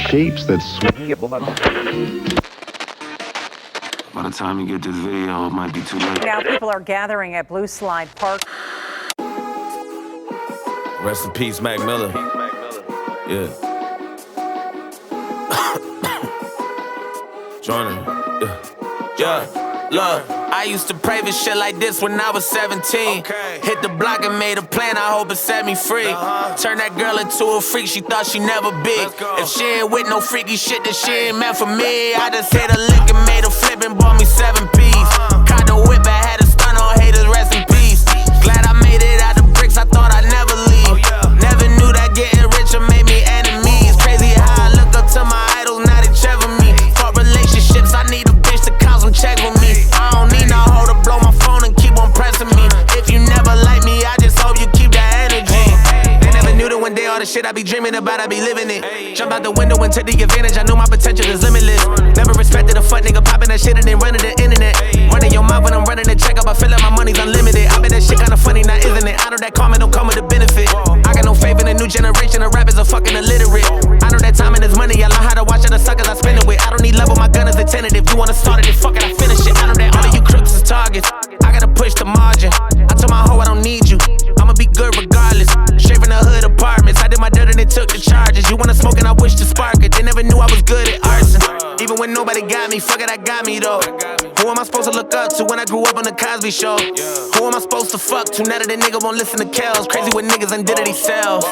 Shapes that swing. By the time you get this video, it might be too late. Now people are gathering at Blue Slide Park. Rest in peace, Mac Miller. Yeah. Joyner. Yeah, look, I used to pray for shit like this when I was 17. Hit the block and made a plan, I hope it set me free. Turn that girl into a freak, she thought she never be. If she ain't with no freaky shit, then she ain't meant for me. I just hit a lick and made a flip and bought me 7 piece. Caught the whip, I had a stun on haters, rest in peace. Glad I made it out the bricks, I thought I'd never leave. Never knew that getting richer made me enemies. Crazy how I look up to my idols, now they chever me. Fuck relationships, I need a bitch to count some check with me. I don't need no hoe to blow my phone and keep on pressing me. If you never like me, I just hope you keep that energy. They never knew that one day all the shit I be dreaming about, I be living it. Jump out the window and take the advantage, I knew my potential is limitless. Never respected a fuck nigga popping that shit and then running the internet. Running your mouth when I'm running the check up, I feel like my money's unlimited. I bet that shit kinda funny now, isn't it? I know that karma don't come with a benefit. I got no faith in the new generation of rappers are fucking illiterate. I know that time and is money, I learn how to watch other suckers I spend it with. I don't need love with my gun as a tenant. If you wanna start it, then fuck it, I finish it. I know that all of you crooks is targets. I gotta push the margin. I told my hoe I don't need you. I'ma be good regardless. Straight from the hood apartments. I did my dirt and they took the charges. You wanna smoke and I wish to spark it. They never knew I was good at arson. Even when nobody got me, fuck it, I got me though. Who am I supposed to look up to when I grew up on the Cosby Show? Who am I supposed to fuck to now that a nigga won't listen to Kells? Crazy what niggas undid it themselves.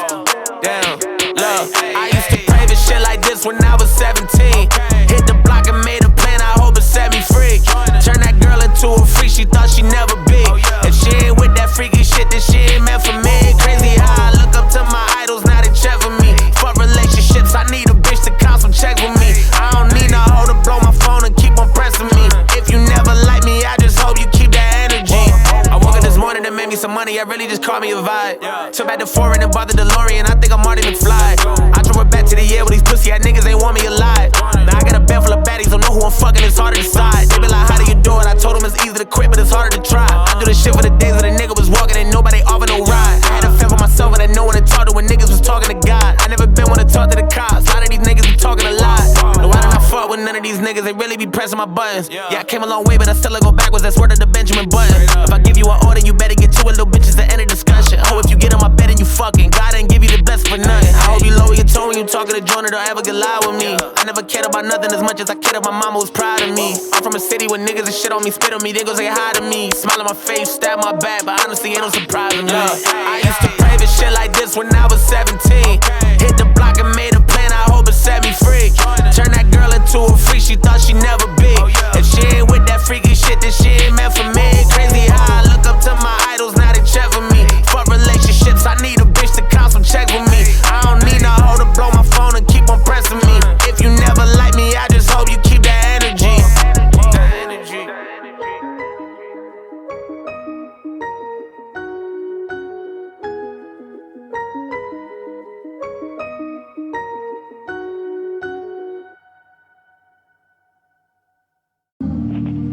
Damn, look, I used to pray for shit like this when I was 17. Hit the block and made a plan, I hope it set me free. Turn that girl into a freak, she thought she never be. If she ain't with that freaky shit, then she ain't meant for me. Crazy how I look up to my idols, now they check for me. Fuck relationships, I need a bitch to count some checks with me. I don't need no hoe to blow my phone and keep on pressing me. If you never like me, I just hope you keep that energy. I woke up this morning and made me some money, I really just called me a vibe. Took back to foreign and bought the DeLorean, I think I'm Marty McFly. I drove it back to the air with these pussy ass niggas, they want me alive. Now I got a bed full of baddies, don't know who I'm fucking, it's hard to decide. They be like, how do you do it? I told them it's easy to quit, but it's harder to try. I do this shit for the days that a nigga was walking and nobody offer no ride. I had to fend for myself and I know when to talk to when niggas was talking to God. I never been one to talk to the cops, a lot of these niggas be talking a lot. No, why did I fuck with with none of these niggas, they really be pressing my buttons. Yeah, I came a long way, but I still go backwards, that's word of the Benjamin Button. If I give you an order, you better get to it, little bitches, the end of discussion. Oh, if you get on my bed and you fucking, God didn't give you the best for nothing. I hope you lower your tone when you talking to Joyner, don't ever get loud with me. I never cared about nothing as much as I cared about my mama was proud of me. I'm from a city where niggas and shit on me, spit on me, they go say hi to me. Smile on my face, stab my back, but honestly, ain't no surprise to me. I used to pray for shit like this when I was 17. Hit the block and made a plan, I hope it set me free. Turn that girl into a freak, she thought she never be. If she ain't with that freaky shit, then she ain't meant for me. Crazy how I look up to my idols, now they check for me. Fuck relationships, I need a bitch to count some checks with me. I don't need no hoe to blow my phone and keep on pressing me. If you never like me, I just hope you keep that energy.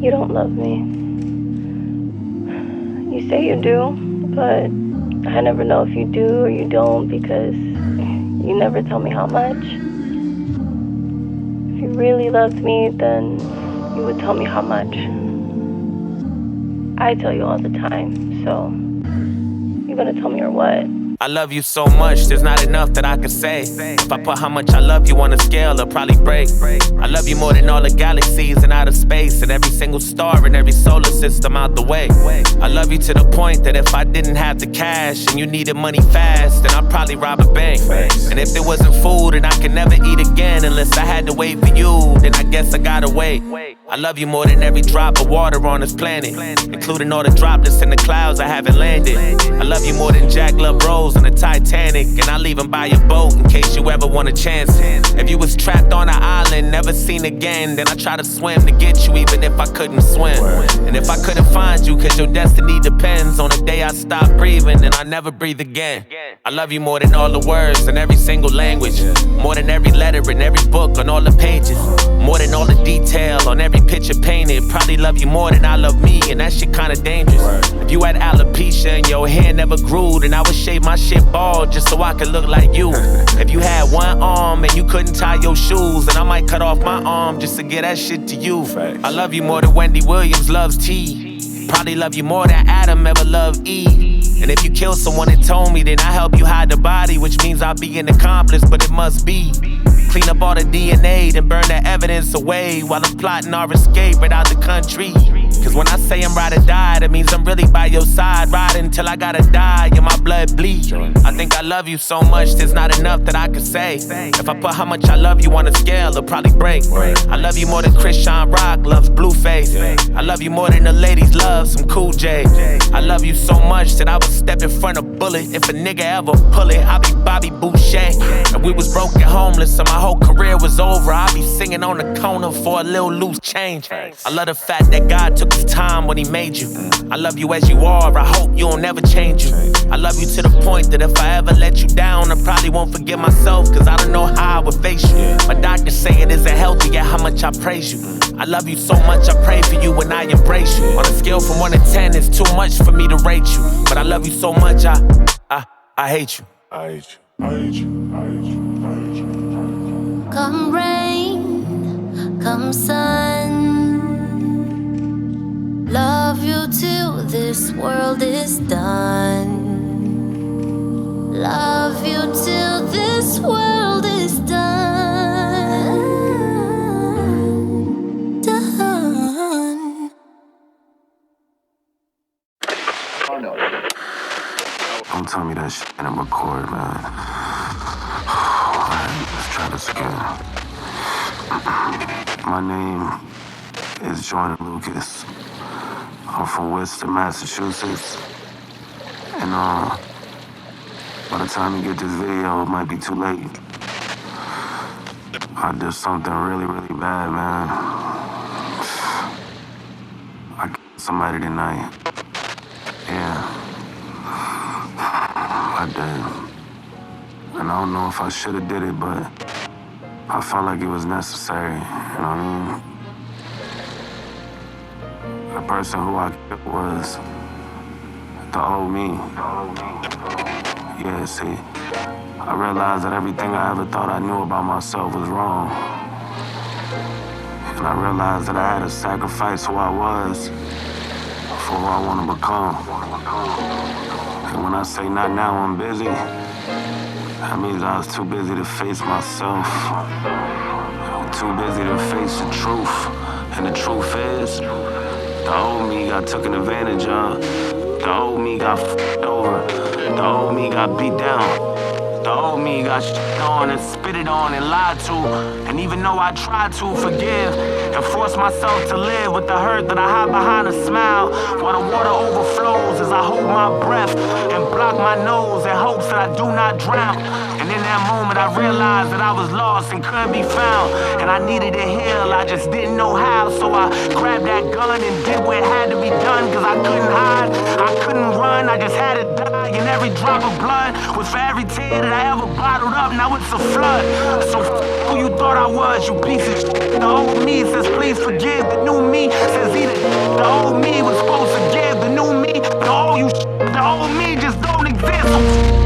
You don't love me. You say you do, but I never know if you do or you don't because you never tell me how much. If you really loved me, then you would tell me how much. I tell you all the time, so you gonna tell me or what? I love you so much, there's not enough that I can say. If I put how much I love you on a scale, it'll probably break. I love you more than all the galaxies and outer space, and every single star in every solar system out the way. I love you to the point that if I didn't have the cash and you needed money fast, then I'd probably rob a bank. And if there wasn't food and I could never eat again unless I had to wait for you, then I guess I gotta wait. I love you more than every drop of water on this planet, including all the droplets in the clouds I haven't landed. I love you more than Jack Love Rose on the Titanic, and I leave him by your boat in case you ever want a chance. If you was trapped on an island, never seen again, then I try to swim to get you even if I couldn't swim. And if I couldn't find you, cause your destiny depends on the day I stop breathing, then I never breathe again. I love you more than all the words in every single language, more than every letter in every book on all the pages, more than all the detail on every picture painted. Probably love you more than I love me, and that shit kinda dangerous. If you had alopecia and your hair never grew, then I would shave my shit bald just so I could look like you. If you had one arm and you couldn't tie your shoes, then I might cut off my arm just to get that shit to you. I love you more than Wendy Williams loves tea. Probably love you more than Adam ever loved Eve. And if you kill someone and told me, then I help you hide the body, which means I'll be an accomplice, but it must be. Clean up all the DNA, then burn the evidence away while I'm plotting our escape right out the country. Cause when I say I'm ride or die, that means I'm really by your side, riding till I gotta die and my blood bleed. I think I love you so much, there's not enough that I could say. If I put how much I love you on a scale, it'll probably break. I love you more than Christian Rock loves Blueface. I love you more than the ladies love some Cool J. I love you so much that I would step in front of Bullet. If a nigga ever pull it, I'll be Bobby Boucher. If we was broke and homeless and my whole career was over, I'll be singing on the corner for a little loose change. I love the fact that God took his time when he made you. I love you as you are, I hope you'll never change you. I love you to the point that if I ever let you down, I probably won't forgive myself, cause I don't know how I would face you. My doctors say it isn't healthy, yet how much I praise you. I love you so much, I pray for you when I embrace you. On a scale from 1 to 10, it's too much for me to rate you. But I love you so much, I hate you. I hate you. I hate you. I hate you. I hate you. Come rain, come sun, love you till this world is done. Love you till this world is done. Done. Oh no. Don't tell me that shit and I'm record, man. Alright, let's try this again. My name is Joyner Lucas. I'm from Worcester, Massachusetts. And by the time you get this video, it might be too late. I did something really, really bad, man. I killed somebody tonight. Yeah. I did. And I don't know if I should have did it, but I felt like it was necessary, you know what I mean? The person who I killed was the old me. Yeah, see, I realized that everything I ever thought I knew about myself was wrong. And I realized that I had to sacrifice who I was for who I want to become. And when I say not now, I'm busy, that means I was too busy to face myself. Too busy to face the truth. And the truth is, the old me got taken advantage of. The old me got f***ed over. The old me got beat down. The old me got shit on and spitted on and lied to. And even though I tried to forgive and force myself to live with the hurt that I hide behind a smile, while the water overflows as I hold my breath and block my nose in hopes that I do not drown. And in that moment I realized that I was lost and couldn't be found. And I needed to heal, I just didn't know how. So I grabbed that gun and did what had to be done. Cause I couldn't hide, I couldn't run, I just had to die. And every drop of blood was for every tear that I ever bottled up. Now it's a flood. So who you thought I was, you piece of shit. The old me says please forgive. The new me says either the old me was supposed to give. The new me, the old me just don't exist.